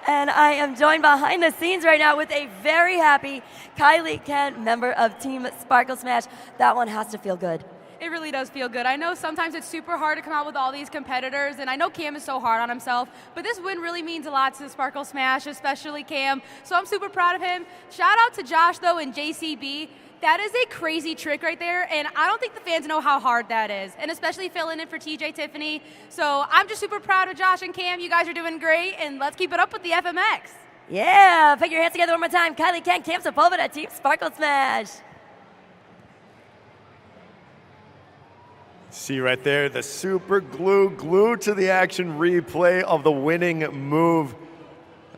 And I am joined behind the scenes right now with a very happy Kylie Kent, member of Team Sparkle Smash. That one has to feel good. It really does feel good. I know sometimes it's super hard to come out with all these competitors, and I know Cam is so hard on himself, but this win really means a lot to Sparkle Smash, especially Cam, so I'm super proud of him. Shout out to Josh, though, and JCB. That is a crazy trick right there, and I don't think the fans know how hard that is, and especially filling in for TJ Tiffany. So I'm just super proud of Josh and Cam. You guys are doing great, and let's keep it up with the FMX. Yeah, put your hands together one more time. Kylie Kent, Cam Sepulveda, Team Sparkle Smash. See right there, the super glue glued to the action replay of the winning move.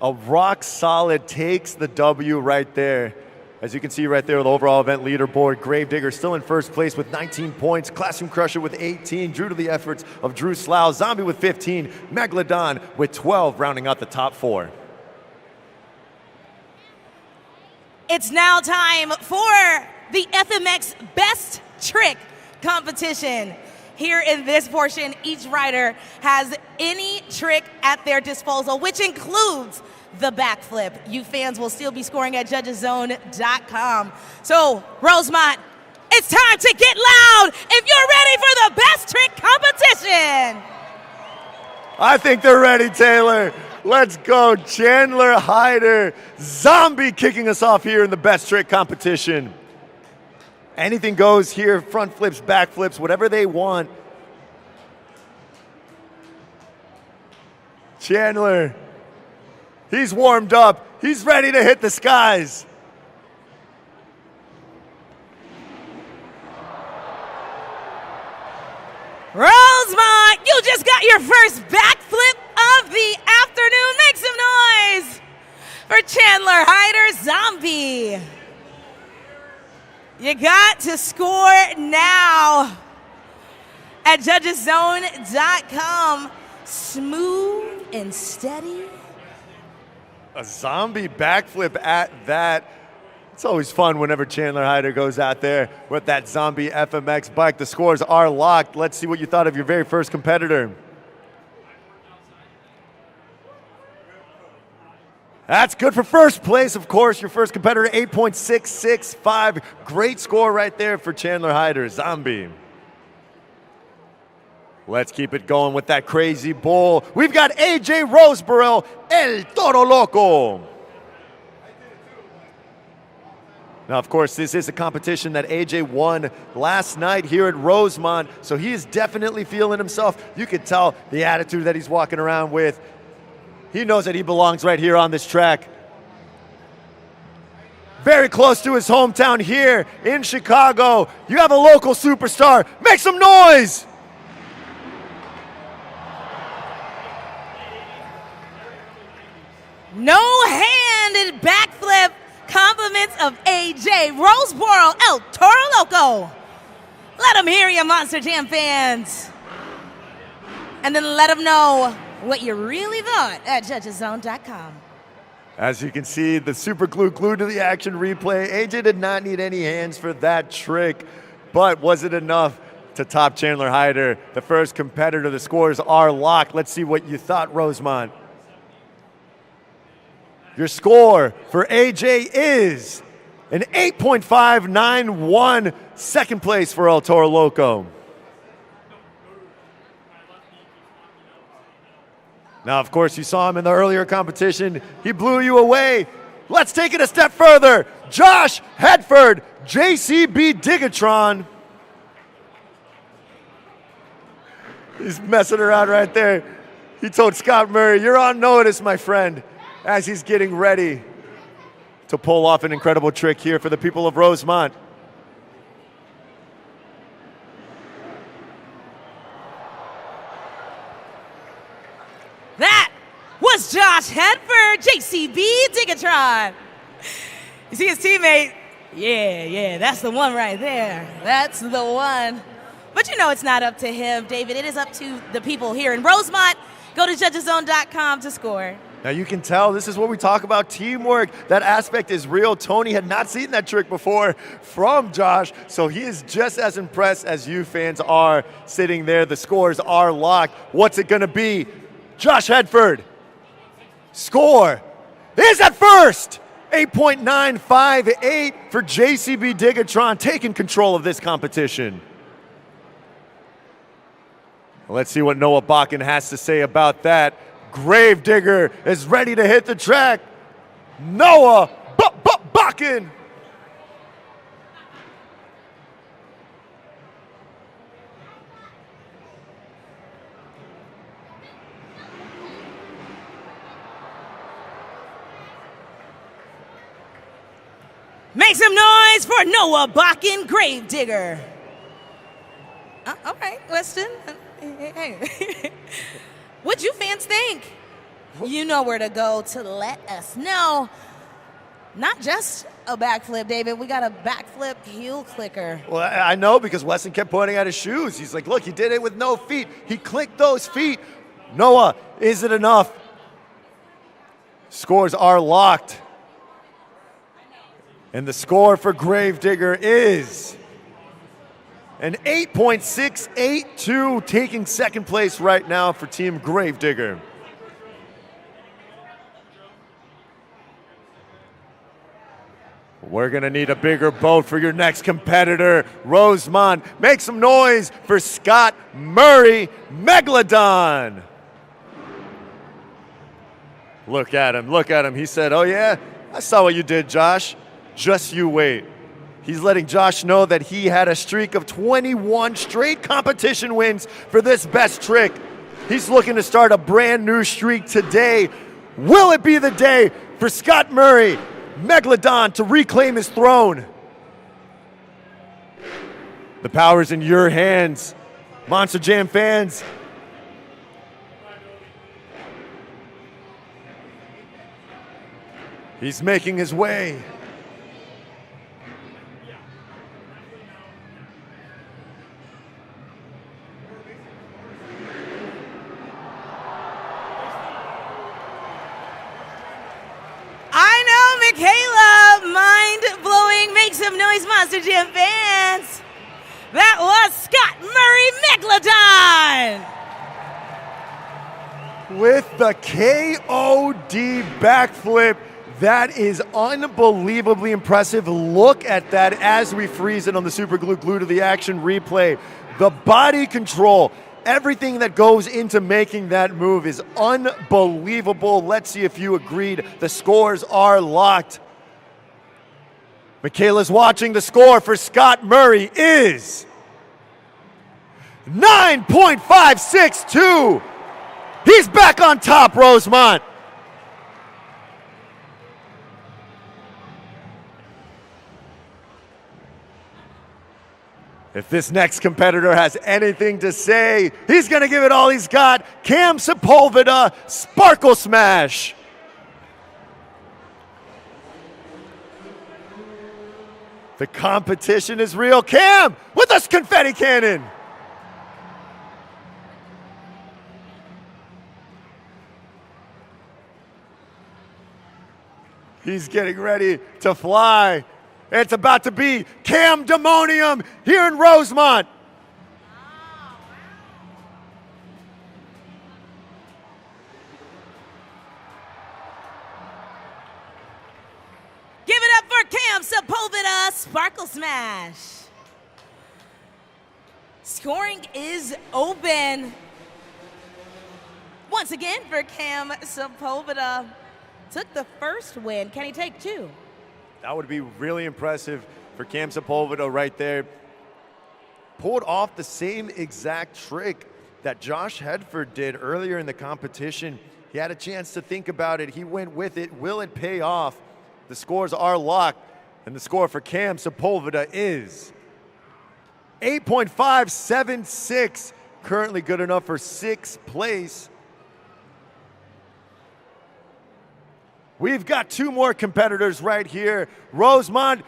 A rock solid takes the W right there. As you can see right there, the overall event leaderboard, Gravedigger still in first place with 19 points, Classroom Crusher with 18, due to the efforts of Drew Slough, Zombie with 15, Megalodon with 12, rounding out the top 4. It's now time for the FMX Best Trick competition. Here in this portion, each rider has any trick at their disposal, which includes the backflip. You fans will still be scoring at judgeszone.com. So, Rosemont, it's time to get loud if you're ready for the Best Trick competition. I think they're ready, Taylor. Let's go, Chandler Hyder. Zombie kicking us off here in the Best Trick competition. Anything goes here, front flips, back flips, whatever they want. Chandler, he's warmed up. He's ready to hit the skies. Rosemont, you just got your first backflip of the afternoon. Make some noise for Chandler Hyder, Zombie. You got to score now at judgeszone.com. Smooth and steady. A zombie backflip at that. It's always fun whenever Chandler Hyder goes out there with that zombie FMX bike. The scores are locked. Let's see what you thought of your very first competitor. That's good for first place, of course. Your first competitor, 8.665. Great score right there for Chandler Hyder, Zombie. Let's keep it going with that crazy bull. We've got AJ Roseborough, El Toro Loco. Now, of course, this is a competition that AJ won last night here at Rosemont, so he is definitely feeling himself. You could tell the attitude that he's walking around with. He knows that he belongs right here on this track. Very close to his hometown here in Chicago. You have a local superstar. Make some noise! No-handed backflip. Compliments of AJ Roseborough, El Toro Loco. Let them hear you, Monster Jam fans. And then let them know what you really thought at judgeszone.com. As you can see, the super glue glued to the action replay. AJ did not need any hands for that trick, but was it enough to top Chandler Hyder, the first competitor? The scores are locked. Let's see what you thought, Rosemont. Your score for AJ is an 8.591, second place for El Toro Loco. Now, of course, you saw him in the earlier competition. He blew you away. Let's take it a step further. Josh Hedford, JCB Digatron. He's messing around right there. He told Scott Murray, "You're on notice, my friend," as he's getting ready to pull off an incredible trick here for the people of Rosemont. That was Josh Hedford, JCB Digatron. You see his teammate? Yeah, that's the one right there. That's the one. But you know it's not up to him, David. It is up to the people here in Rosemont. Go to judgeszone.com to score. Now you can tell this is what we talk about, teamwork. That aspect is real. Tony had not seen that trick before from Josh, so he is just as impressed as you fans are sitting there. The scores are locked. What's it gonna be? Josh Hedford, score is at first. 8.958 for JCB Digatron, taking control of this competition. Let's see what Noah Bakken has to say about that. Gravedigger is ready to hit the track. Noah Bakken. Make some noise for Noah Bakken, Gravedigger. All right, Weston. Hey. What'd you fans think? You know where to go to let us know. Not just a backflip, David. We got a backflip heel clicker. Well, I know because Weston kept pointing at his shoes. He's like, look, he did it with no feet. He clicked those feet. Noah, is it enough? Scores are locked. And the score for Gravedigger is an 8.682, taking second place right now for Team Gravedigger. We're gonna need a bigger boat for your next competitor. Rosemont, make some noise for Scott Murray, Megalodon. Look at him. He said, oh yeah, I saw what you did, Josh. Just you wait. He's letting Josh know that he had a streak of 21 straight competition wins for this best trick. He's looking to start a brand new streak today. Will it be the day for Scott Murray, Megalodon, to reclaim his throne? The power's in your hands, Monster Jam fans. He's making his way. Michaela, mind-blowing, make some noise, Monster Jam fans. That was Scott Murray Megalodon. With the KOD backflip, that is unbelievably impressive. Look at that as we freeze it on the Super Glue Glue to the Action replay. The body control, everything that goes into making that move is unbelievable. Let's see if you agreed. The scores are locked. Michaela's watching. The score for Scott Murray is 9.562. He's back on top, Rosemont. If this next competitor has anything to say, he's going to give it all he's got. Cam Sepulveda, Sparkle Smash. The competition is real. Cam with a confetti cannon. He's getting ready to fly. It's about to be Cam Demonium here in Rosemont. Give it up for Cam Sepulveda, Sparkle Smash. Scoring is open. Once again for Cam Sepulveda. Took the first win. Can he take two? That would be really impressive for Cam Sepulveda right there. Pulled off the same exact trick that Josh Hedford did earlier in the competition. He had a chance to think about it. He went with it. Will it pay off? The scores are locked, and the score for Cam Sepulveda is 8.576, currently good enough for sixth place. We've got two more competitors right here. Rosemont,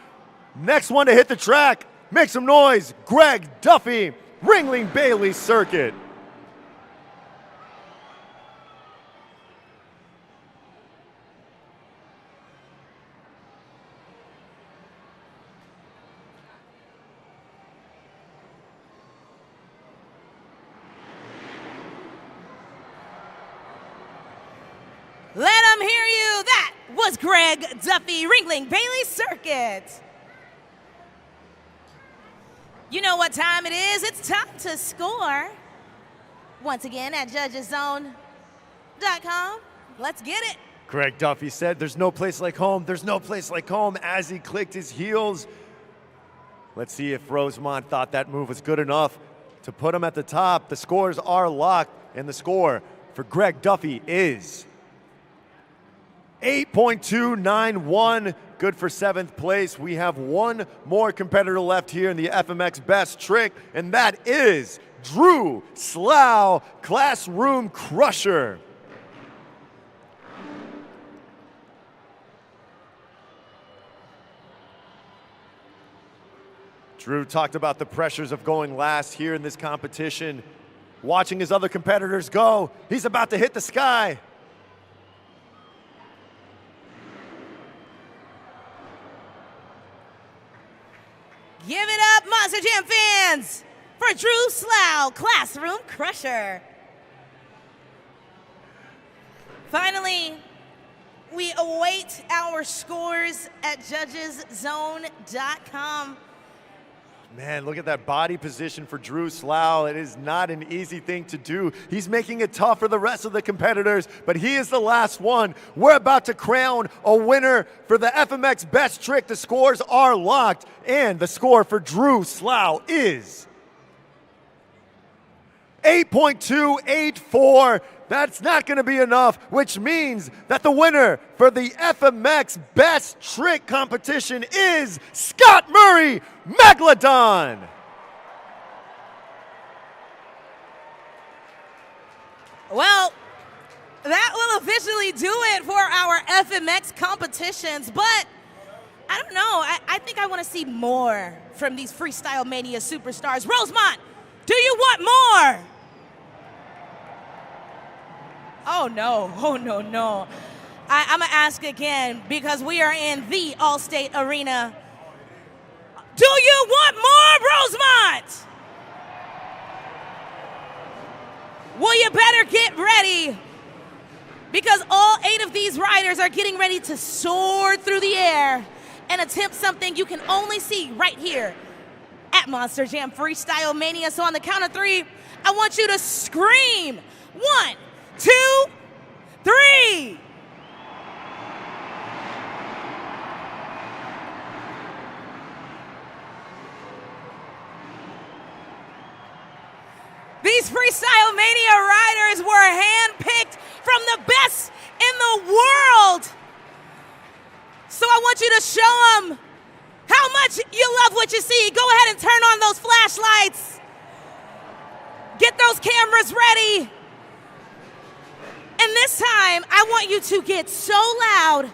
next one to hit the track. Make some noise. Greg Duffy, Ringling Bailey Circuit. Let them hear you. That was Greg Duffy, Ringling Bailey Circuit. You know what time it is. It's time to score. Once again at judgeszone.com. Let's get it. Greg Duffy said, there's no place like home. There's no place like home as he clicked his heels. Let's see if Rosemont thought that move was good enough to put him at the top. The scores are locked, and the score for Greg Duffy is 8.291, good for seventh place. We have one more competitor left here in the FMX Best Trick, and that is Drew Slough, Classroom Crusher. Drew talked about the pressures of going last here in this competition. Watching his other competitors go, he's about to hit the sky. Give it up, Monster Jam fans, for Drew Slough, Classroom Crusher. Finally, we await our scores at judgeszone.com. Man, look at that body position for Drew Slough. It is not an easy thing to do. He's making it tough for the rest of the competitors, but he is the last one. We're about to crown a winner for the FMX Best Trick. The scores are locked, and the score for Drew Slough is 8.284. That's not going to be enough, which means that the winner for the FMX Best Trick competition is Scott Murray, Megalodon. Well, that will officially do it for our FMX competitions, but I don't know. I think I want to see more from these Freestyle Mania superstars. Rosemont, do you want more? Oh, no. Oh, no, no. I'm going to ask again because we are in the Allstate Arena. Do you want more, Rosemont? Well, you better get ready because all 8 of these riders are getting ready to soar through the air and attempt something you can only see right here at Monster Jam Freestyle Mania. So on the count of 3, I want you to scream. 1, 2, 3. These Freestyle Mania riders were handpicked from the best in the world. So I want you to show them how much you love what you see. Go ahead and turn on those flashlights. Get those cameras ready. And this time, I want you to get so loud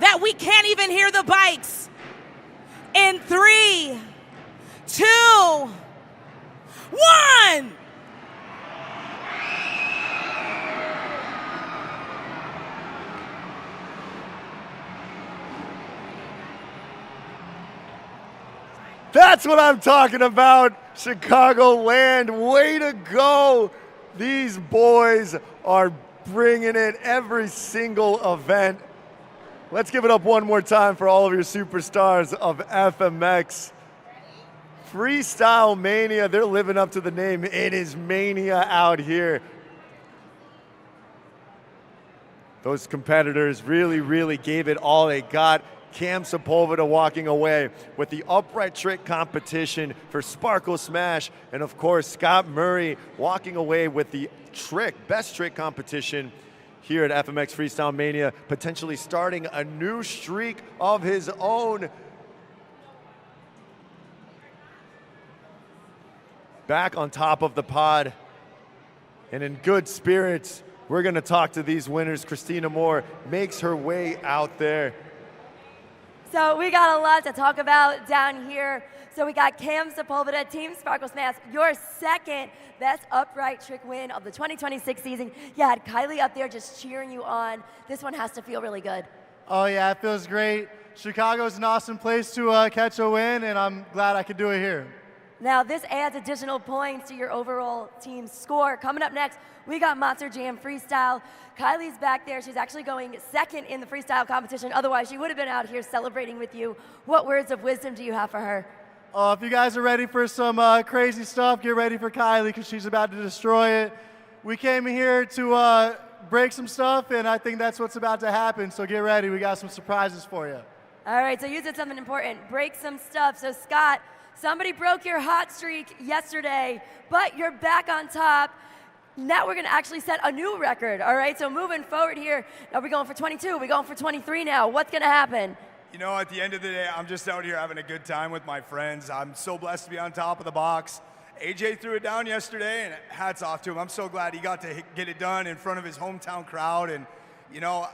that we can't even hear the bikes. In 3, 2, 1. That's what I'm talking about, Chicagoland. Way to go. These boys are bringing it every single event. Let's give it up one more time for all of your superstars of FMX. Freestyle Mania, they're living up to the name. It is Mania out here. Those competitors really gave it all they got. Cam Sepulveda walking away with the upright trick competition for Sparkle Smash. And of course, Scott Murray walking away with the best trick competition here at FMX Freestyle Mania, potentially starting a new streak of his own. Back on top of the pod and in good spirits, we're gonna talk to these winners. Christina Moore makes her way out there. So we got a lot to talk about down here. So we got Cam Sepulveda, Team Sparkle Smash, your second best upright trick win of the 2026 season. You had Kylie up there just cheering you on. This one has to feel really good. Oh yeah, it feels great. Chicago's an awesome place to catch a win, and I'm glad I could do it here. Now this adds additional points to your overall team score. Coming up next, we got Monster Jam Freestyle. Kylie's back there. She's actually going second in the freestyle competition. Otherwise, she would have been out here celebrating with you. What words of wisdom do you have for her? Oh, if you guys are ready for some crazy stuff, get ready for Kylie because she's about to destroy it. We came here to break some stuff, and I think that's what's about to happen. So get ready. We got some surprises for you. All right, so you said something important. Break some stuff. So Scott, somebody broke your hot streak yesterday, but you're back on top. Now we're going to actually set a new record, all right? So moving forward here, are we going for 22? Are we going for 23 now? What's going to happen? You know, at the end of the day, I'm just out here having a good time with my friends. I'm so blessed to be on top of the box. AJ threw it down yesterday, and hats off to him. I'm so glad he got to get it done in front of his hometown crowd. And, you know,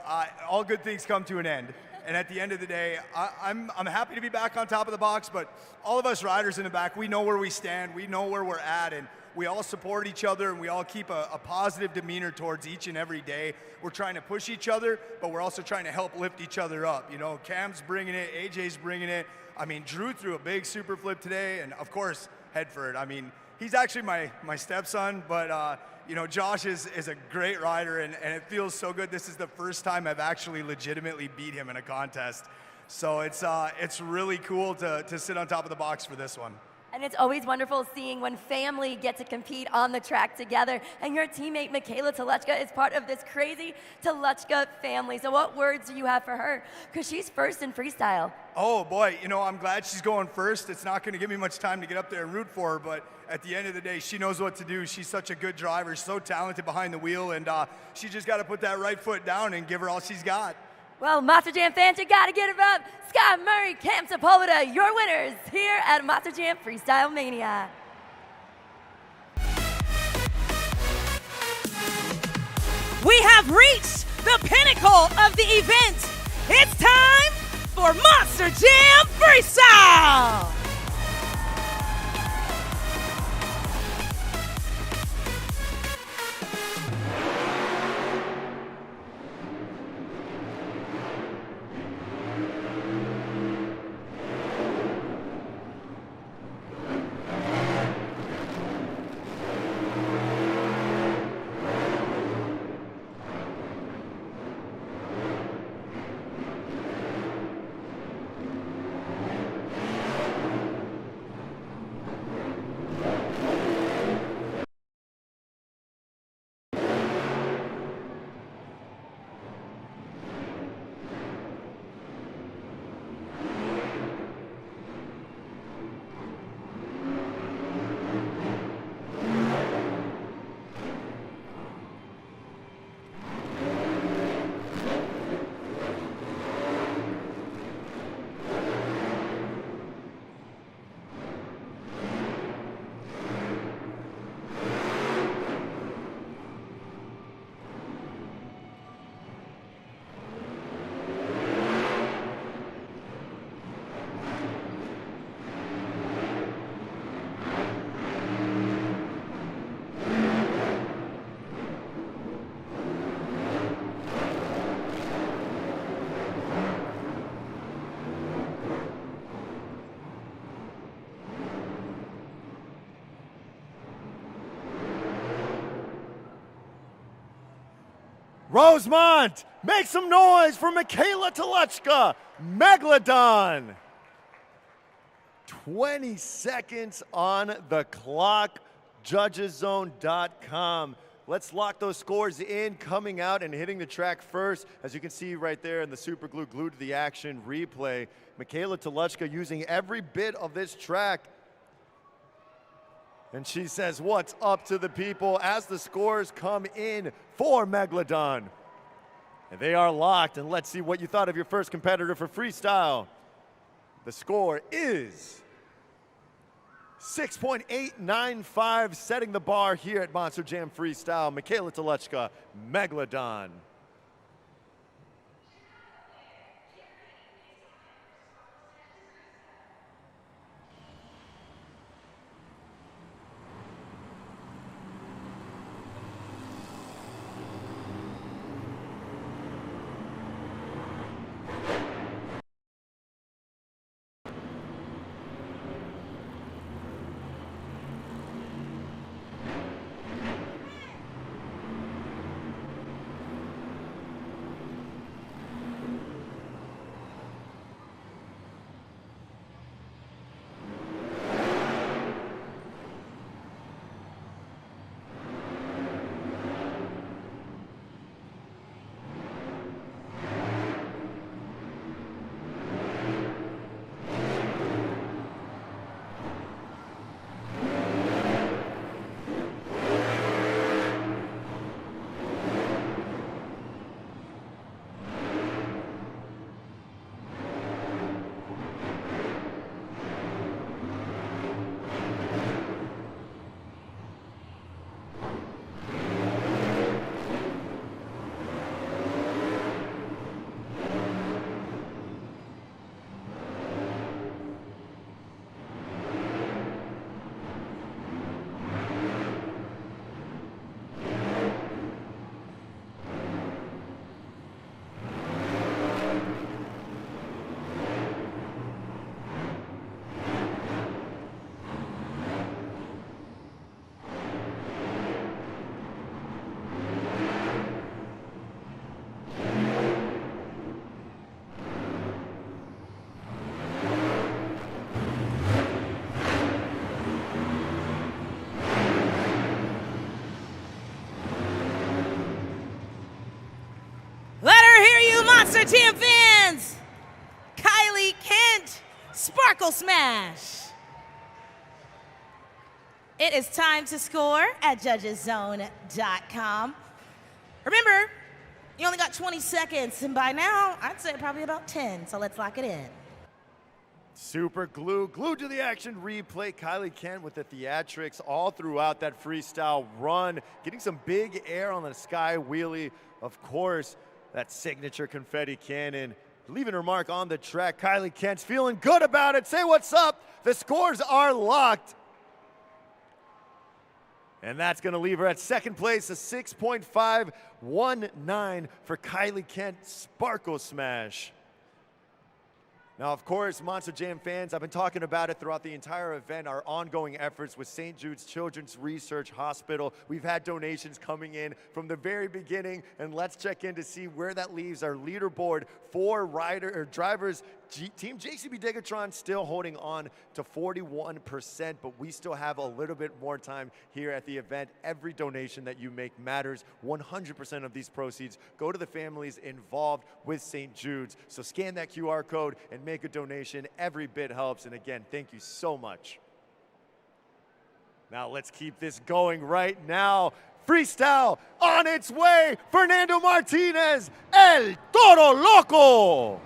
all good things come to an end. And at the end of the day, I'm happy to be back on top of the box, but all of us riders in the back, we know where we stand, we know where we're at, and we all support each other, and we all keep a positive demeanor towards each and every day. We're trying to push each other, but we're also trying to help lift each other up. You know, Cam's bringing it, AJ's bringing it. I mean, Drew threw a big super flip today, and of course, Hedford. I mean, he's actually my stepson, but you know, Josh is a great rider, and it feels so good. This is the first time I've actually legitimately beat him in a contest. So it's really cool to sit on top of the box for this one. And it's always wonderful seeing when family get to compete on the track together. And your teammate, Michaela Telechka, is part of this crazy Telechka family. So what words do you have for her? Because she's first in freestyle. Oh boy, you know, I'm glad she's going first. It's not gonna give me much time to get up there and root for her, but at the end of the day, she knows what to do. She's such a good driver, so talented behind the wheel, and she just gotta put that right foot down and give her all she's got. Well, Monster Jam fans, you gotta get it up. Scott Murray, Cam Sepulveda, your winners here at Monster Jam Freestyle Mania. We have reached the pinnacle of the event. It's time for Monster Jam Freestyle. Rosemont, make some noise for Michaela Telechka, Megalodon. 20 seconds on the clock, judgeszone.com. Let's lock those scores in, coming out and hitting the track first. As you can see right there in the super glue glued to the action replay, Michaela Telechka using every bit of this track. And she says, what's up to the people as the scores come in for Megalodon. And they are locked, and let's see what you thought of your first competitor for freestyle. The score is 6.895, setting the bar here at Monster Jam Freestyle. Michaela Telechka, Megalodon. Monster Jam fans, Kylie Kent, Sparkle Smash. It is time to score at judgeszone.com. Remember, you only got 20 seconds, and by now, I'd say probably about 10, so let's lock it in. Super glued to the action replay. Kylie Kent with the theatrics all throughout that freestyle run, getting some big air on the sky wheelie. Of course, that signature confetti cannon, leaving her mark on the track. Kylie Kent's feeling good about it. Say what's up. The scores are locked. And that's going to leave her at second place, a 6.519 for Kylie Kent Sparkle Smash. Now, of course, Monster Jam fans, I've been talking about it throughout the entire event, our ongoing efforts with St. Jude's Children's Research Hospital. We've had donations coming in from the very beginning, and let's check in to see where that leaves our leaderboard for drivers. Team JCB Digatron still holding on to 41%, but we still have a little bit more time here at the event. Every donation that you make matters. 100% of these proceeds go to the families involved with St. Jude's. So scan that QR code and make a donation. Every bit helps. And again, thank you so much. Now let's keep this going right now. Freestyle on its way. Fernando Martinez, El Toro Loco.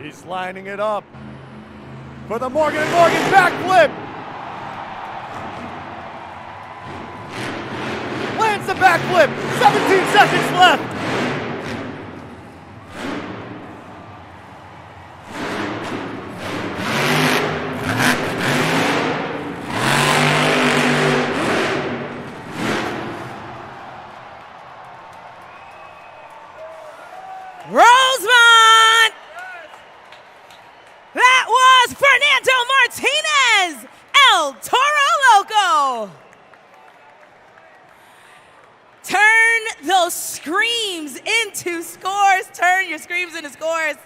He's lining it up for the Morgan & Morgan backflip. Lands the backflip. 17 seconds left. Rosemont! That was Fernando Martinez, El Toro Loco. Turn those screams into scores. Turn your screams into scores.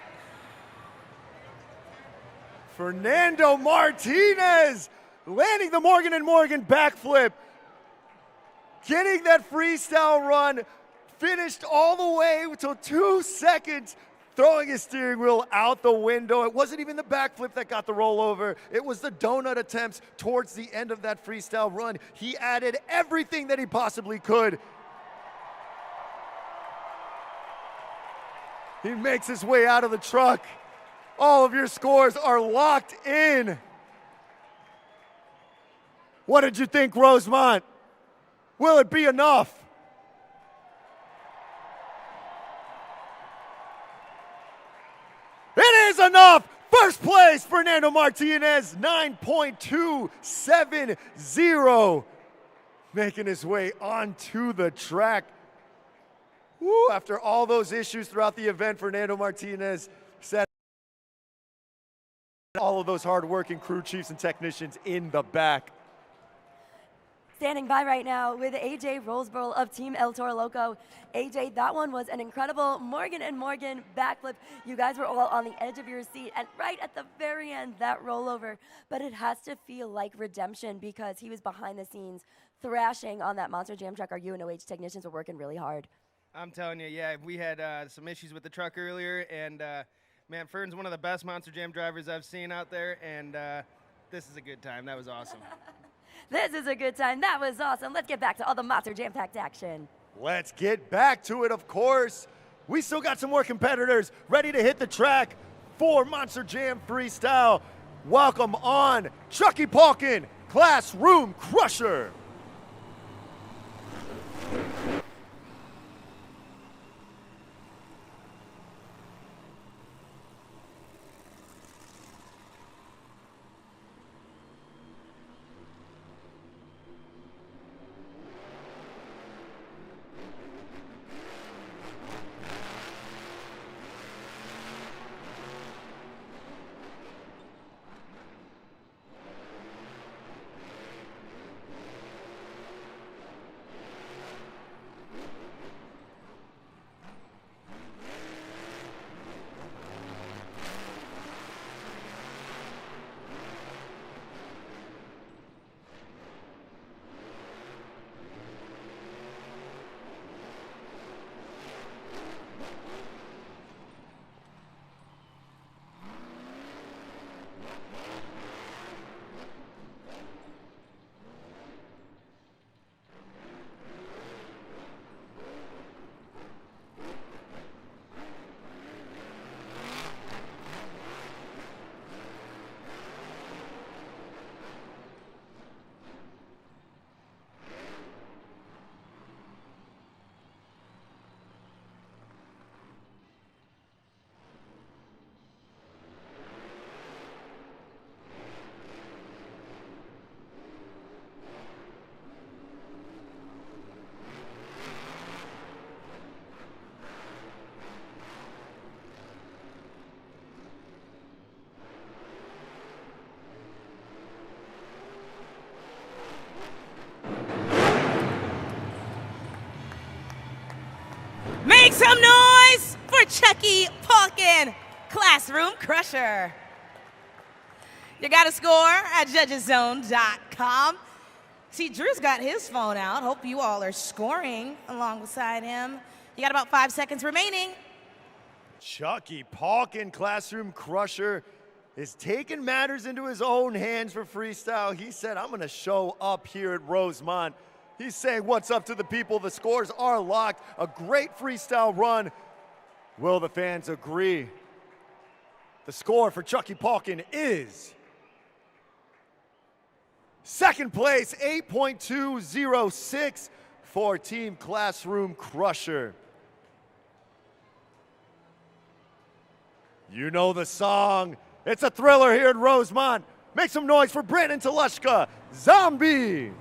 Fernando Martinez landing the Morgan & Morgan backflip. Getting that freestyle run. Finished all the way until 2 seconds, throwing his steering wheel out the window. It wasn't even the backflip that got the rollover. It was the donut attempts towards the end of that freestyle run. He added everything that he possibly could. He makes his way out of the truck. All of your scores are locked in. What did you think, Rosemont? Will it be enough? It is enough. First place, Fernando Martinez, 9.270. Making his way onto the track. Woo, after all those issues throughout the event, Fernando Martinez said all of those hard-working crew chiefs and technicians in the back. Standing by right now with AJ Roseborough of Team El Toro Loco. AJ, that one was an incredible Morgan & Morgan backflip. You guys were all on the edge of your seat, and right at the very end, that rollover. But it has to feel like redemption because he was behind the scenes thrashing on that Monster Jam truck. Our UNOH technicians were working really hard. I'm telling you, yeah, we had some issues with the truck earlier, and man, Fern's one of the best Monster Jam drivers I've seen out there, and this is a good time. That was awesome. This is a good time. That was awesome. Let's get back to all the Monster Jam packed action. Let's get back to it, of course. We still got some more competitors ready to hit the track for Monster Jam Freestyle. Welcome on Chucky Palkin, Classroom Crusher. Make some noise for Chucky Palkin, Classroom Crusher. You got a score at judgeszone.com. See, Drew's got his phone out. Hope you all are scoring alongside him. You got about 5 seconds remaining. Chucky Palkin, Classroom Crusher, is taking matters into his own hands for freestyle. He said, I'm going to show up here at Rosemont. He's saying, what's up to the people? The scores are locked. A great freestyle run. Will the fans agree? The score for Chucky Palkin is second place, 8.206 for Team Classroom Crusher. You know the song. It's a thriller here at Rosemont. Make some noise for Brandon Telushka, Zombie.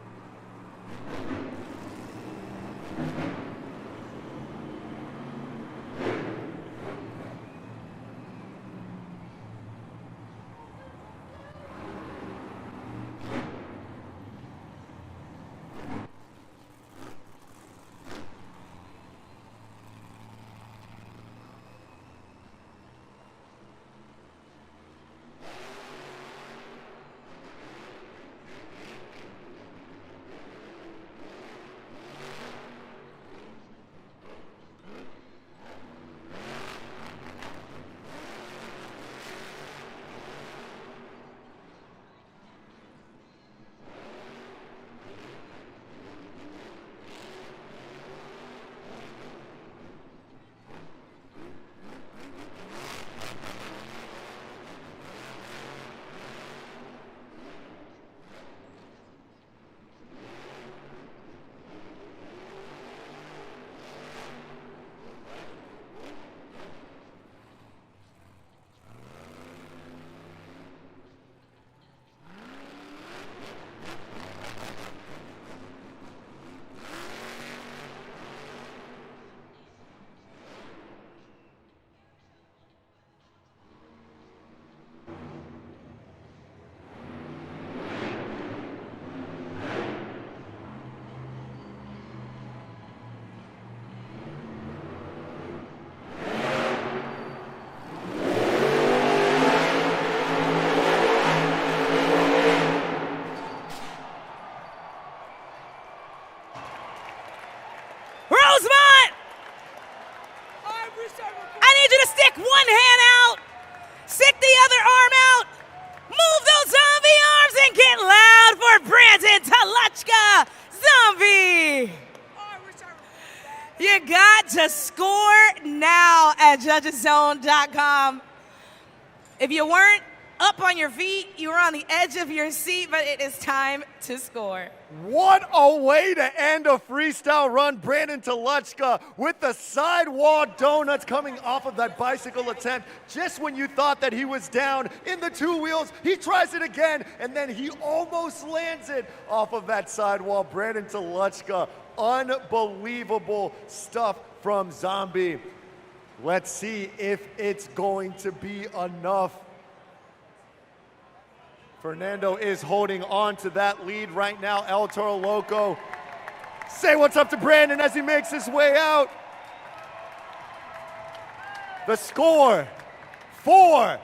Stick one hand out. Stick the other arm out. Move those zombie arms and get loud for Brandon Toluchka, Zombie. You got to score now at judgeszone.com. If you weren't up on your feet, you were on the edge of your seat, but it is time to score. What a way to end a freestyle run. Brandon Toluchka with the sidewall donuts coming off of that bicycle attempt. Just when you thought that he was down in the two wheels, he tries it again, and then he almost lands it off of that sidewall. Brandon Toluchka, unbelievable stuff from Zombie. Let's see if it's going to be enough. Fernando is holding on to that lead right now. El Toro Loco, say what's up to Brandon as he makes his way out. The score for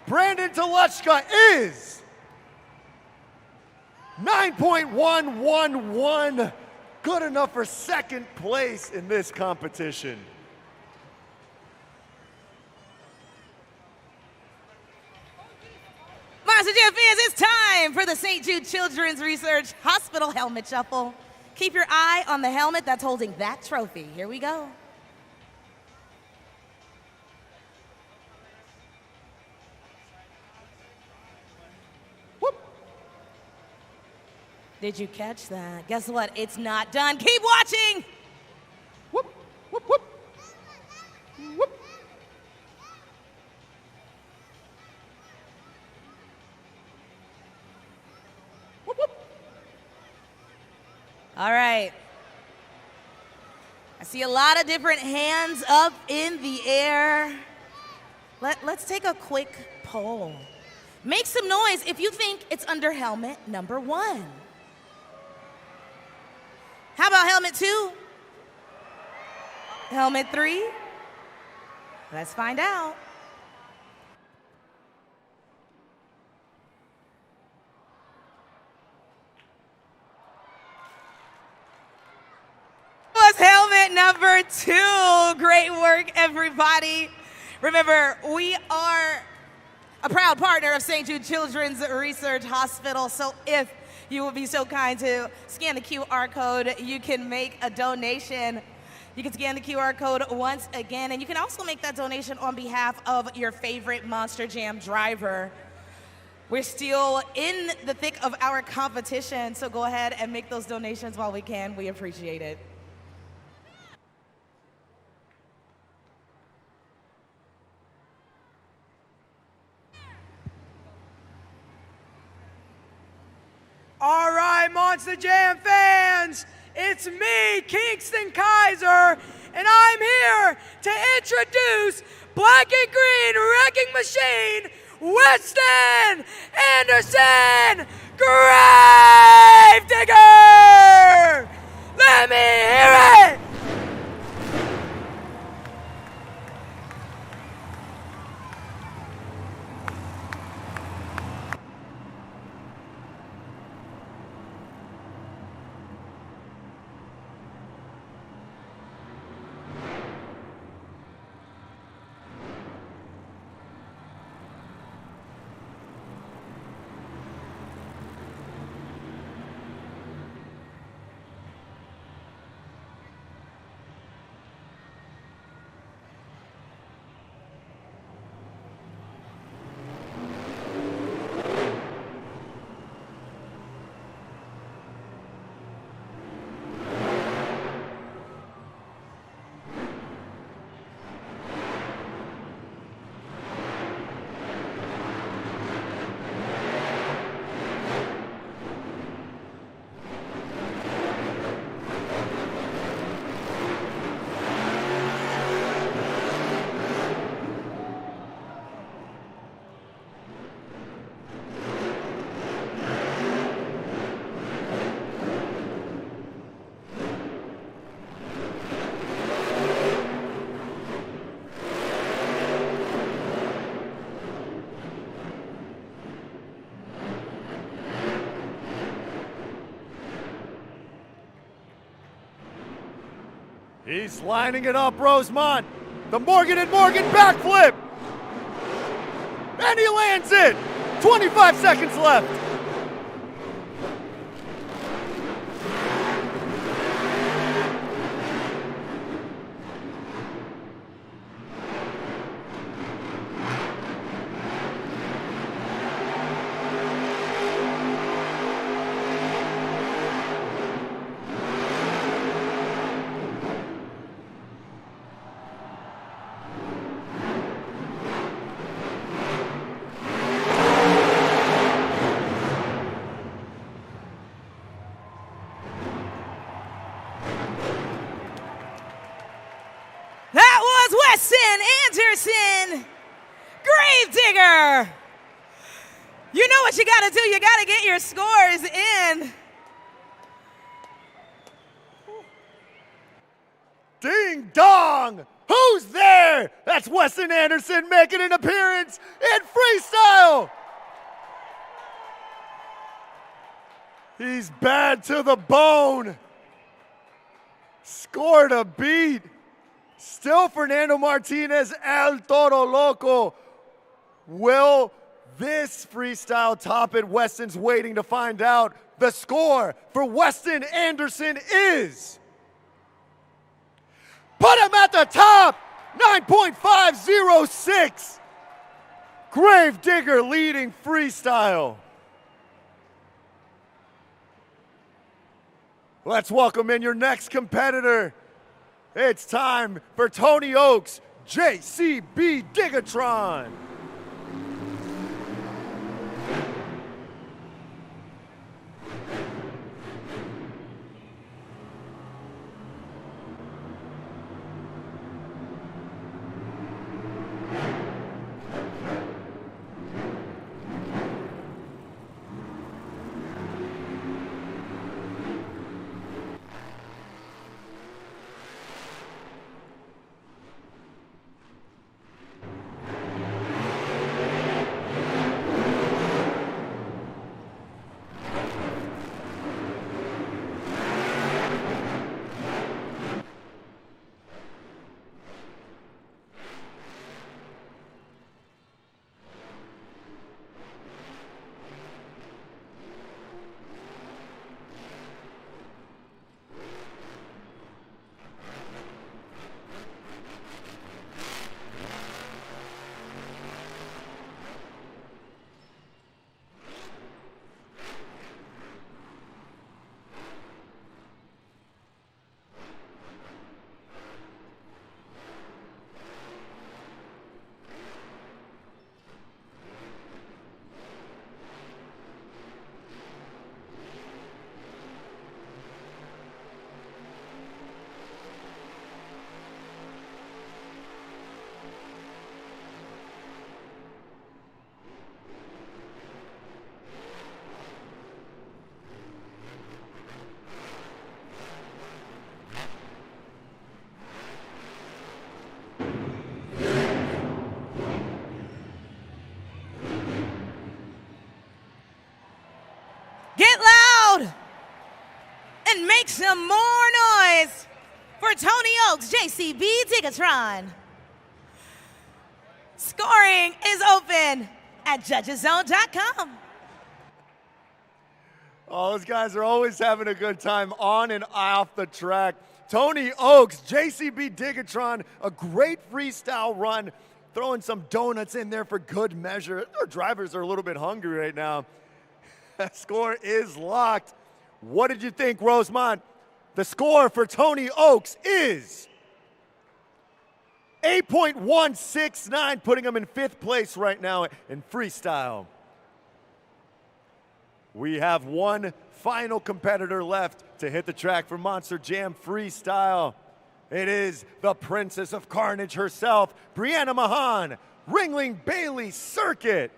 Brandon Toluchka is 9.111. Good enough for second place in this competition. Monster Jam fans, it's time for the St. Jude Children's Research Hospital Helmet Shuffle. Keep your eye on the helmet that's holding that trophy. Here we go. Whoop. Did you catch that? Guess what? It's not done. Keep watching. Whoop, whoop, whoop. Whoop. All right. I see a lot of different hands up in the air. Let's take a quick poll. Make some noise if you think it's under helmet number 1. How about helmet 2? Helmet 3? Let's find out. Was helmet number 2. Great work, everybody. Remember, we are a proud partner of St. Jude Children's Research Hospital, so if you would be so kind to scan the QR code, you can make a donation. You can scan the QR code once again, and you can also make that donation on behalf of your favorite Monster Jam driver. We're still in the thick of our competition, so go ahead and make those donations while we can. We appreciate it. All right, Monster Jam fans, it's me, Kingston Kaiser, and I'm here to introduce Black and Green Wrecking Machine, Weston Anderson Gravedigger! Let me hear it! He's lining it up, Rosemont. The Morgan & Morgan backflip. And he lands it. 25 seconds left. That was Weston Anderson, Gravedigger. You know what you gotta do, you gotta get your scores in. Ding dong! Who's there? That's Weston Anderson making an appearance in freestyle. He's bad to the bone. Scored a beat. Still Fernando Martinez, El Toro Loco. Will this freestyle top it? Weston's waiting to find out. The score for Weston Anderson is... Put him at the top, 9.506. Gravedigger leading freestyle. Let's welcome in your next competitor. It's time for Tony Oaks, JCB Digatron. Get loud and make some more noise for Tony Oaks, JCB Digatron. Scoring is open at judgeszone.com. Oh, those guys are always having a good time on and off the track. Tony Oaks, JCB Digatron, a great freestyle run, throwing some donuts in there for good measure. Our drivers are a little bit hungry right now. That score is locked. What did you think, Rosemont? The score for Tony Oaks is 8.169, putting him in 5th place right now in freestyle. We have one final competitor left to hit the track for Monster Jam Freestyle. It is the Princess of Carnage herself, Brianna Mahan, Ringling Bailey Circuit.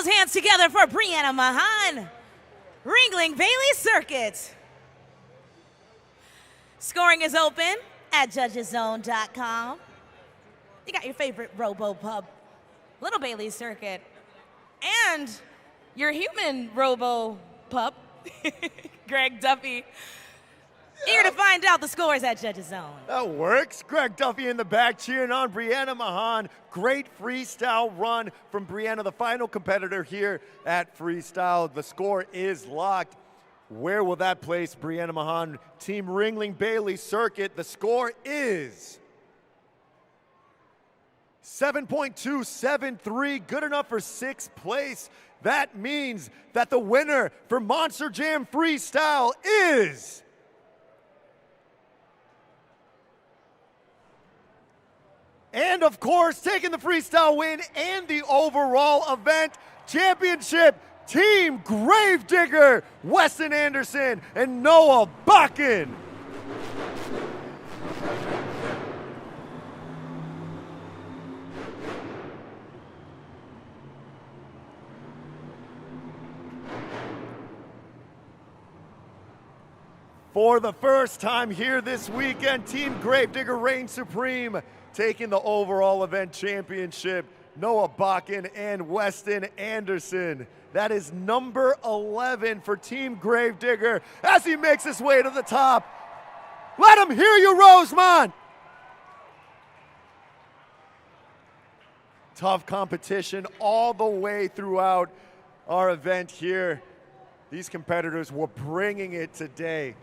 those hands together for Brianna Mahan, Ringling Bailey Circuit. Scoring is open at judgeszone.com. You got your favorite Robo Pub, Little Bailey Circuit, and your human Robo Pup, Greg Duffy. Eager to find out the scores at Judges Zone. That works. Greg Duffy in the back cheering on Brianna Mahan. Great freestyle run from Brianna, the final competitor here at Freestyle. The score is locked. Where will that place Brianna Mahan? Team Ringling Bailey Circuit. The score is 7.273, good enough for 6th place. That means that the winner for Monster Jam Freestyle is and of course, taking the freestyle win and the overall event championship, Team Gravedigger, Weston Anderson and Noah Bakken. For the first time here this weekend, Team Gravedigger reigns supreme, taking the overall event championship. Noah Bakken and Weston Anderson. That is number 11 for Team Gravedigger as he makes his way to the top. Let him hear you, Rosemont! Tough competition all the way throughout our event here. These competitors were bringing it today.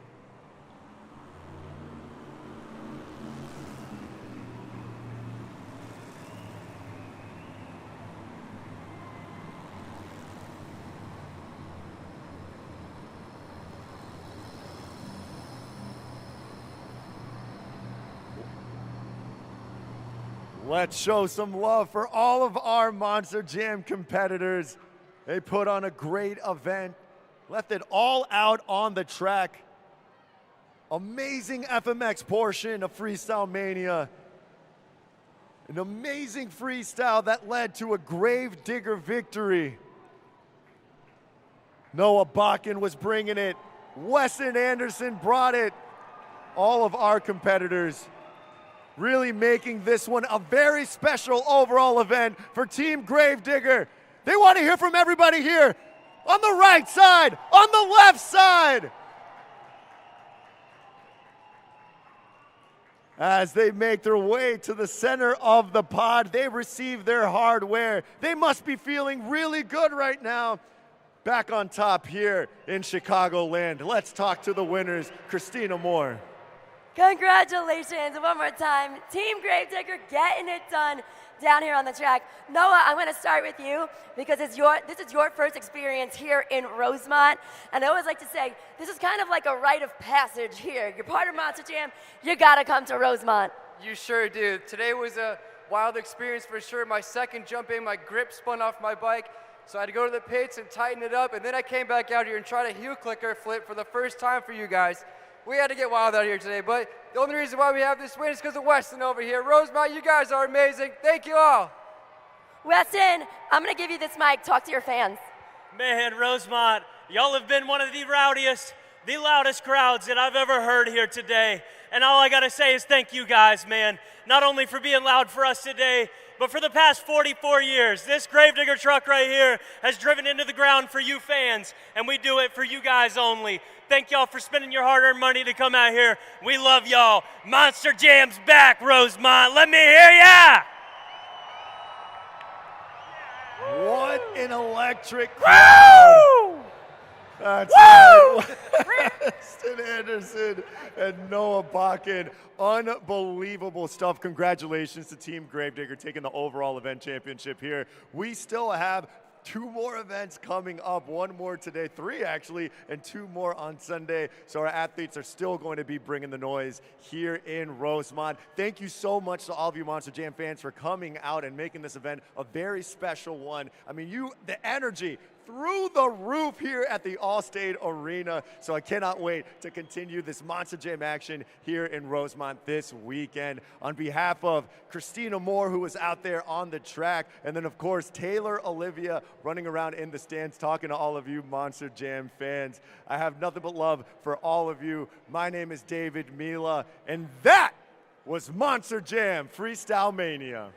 Let's show some love for all of our Monster Jam competitors. They put on a great event, left it all out on the track. Amazing FMX portion of Freestyle Mania. An amazing freestyle that led to a Gravedigger victory. Noah Bakken was bringing it. Weston Anderson brought it. All of our competitors really making this one a very special overall event for Team Gravedigger. They want to hear from everybody here on the right side, on the left side. As they make their way to the center of the pod, they receive their hardware. They must be feeling really good right now. Back on top here in Chicagoland. Let's talk to the winners, Christina Moore. Congratulations one more time. Team Gravedigger getting it done down here on the track. Noah, I'm going to start with you because this is your first experience here in Rosemont. And I always like to say, this is kind of like a rite of passage here. You're part of Monster Jam, you got to come to Rosemont. You sure do. Today was a wild experience for sure. My second jump in, my grip spun off my bike. So I had to go to the pits and tighten it up. And then I came back out here and tried a heel clicker flip for the first time for you guys. We had to get wild out here today, but the only reason why we have this win is because of Weston over here. Rosemont, you guys are amazing. Thank you all. Weston, I'm going to give you this mic. Talk to your fans. Man, Rosemont, y'all have been one of the rowdiest, the loudest crowds that I've ever heard here today. And all I got to say is thank you guys, man. Not only for being loud for us today, but for the past 44 years, this Gravedigger truck right here has driven into the ground for you fans, and we do it for you guys only. Thank y'all for spending your hard-earned money to come out here. We love y'all. Monster Jam's back, Rosemont. Let me hear ya! What an electric crowd! That's right. Weston Anderson and Noah Bakken. Unbelievable stuff. Congratulations to Team Gravedigger taking the overall event championship here. We still have 2 more events coming up, 1 more today, 3 actually, and 2 more on Sunday. So our athletes are still going to be bringing the noise here in Rosemont. Thank you so much to all of you Monster Jam fans for coming out and making this event a very special one. I mean, the energy through the roof here at the Allstate Arena. So I cannot wait to continue this Monster Jam action here in Rosemont this weekend. On behalf of Christina Moore, who was out there on the track, and then of course Taylor Olivia running around in the stands talking to all of you Monster Jam fans. I have nothing but love for all of you. My name is David Mila, and that was Monster Jam Freestyle Mania.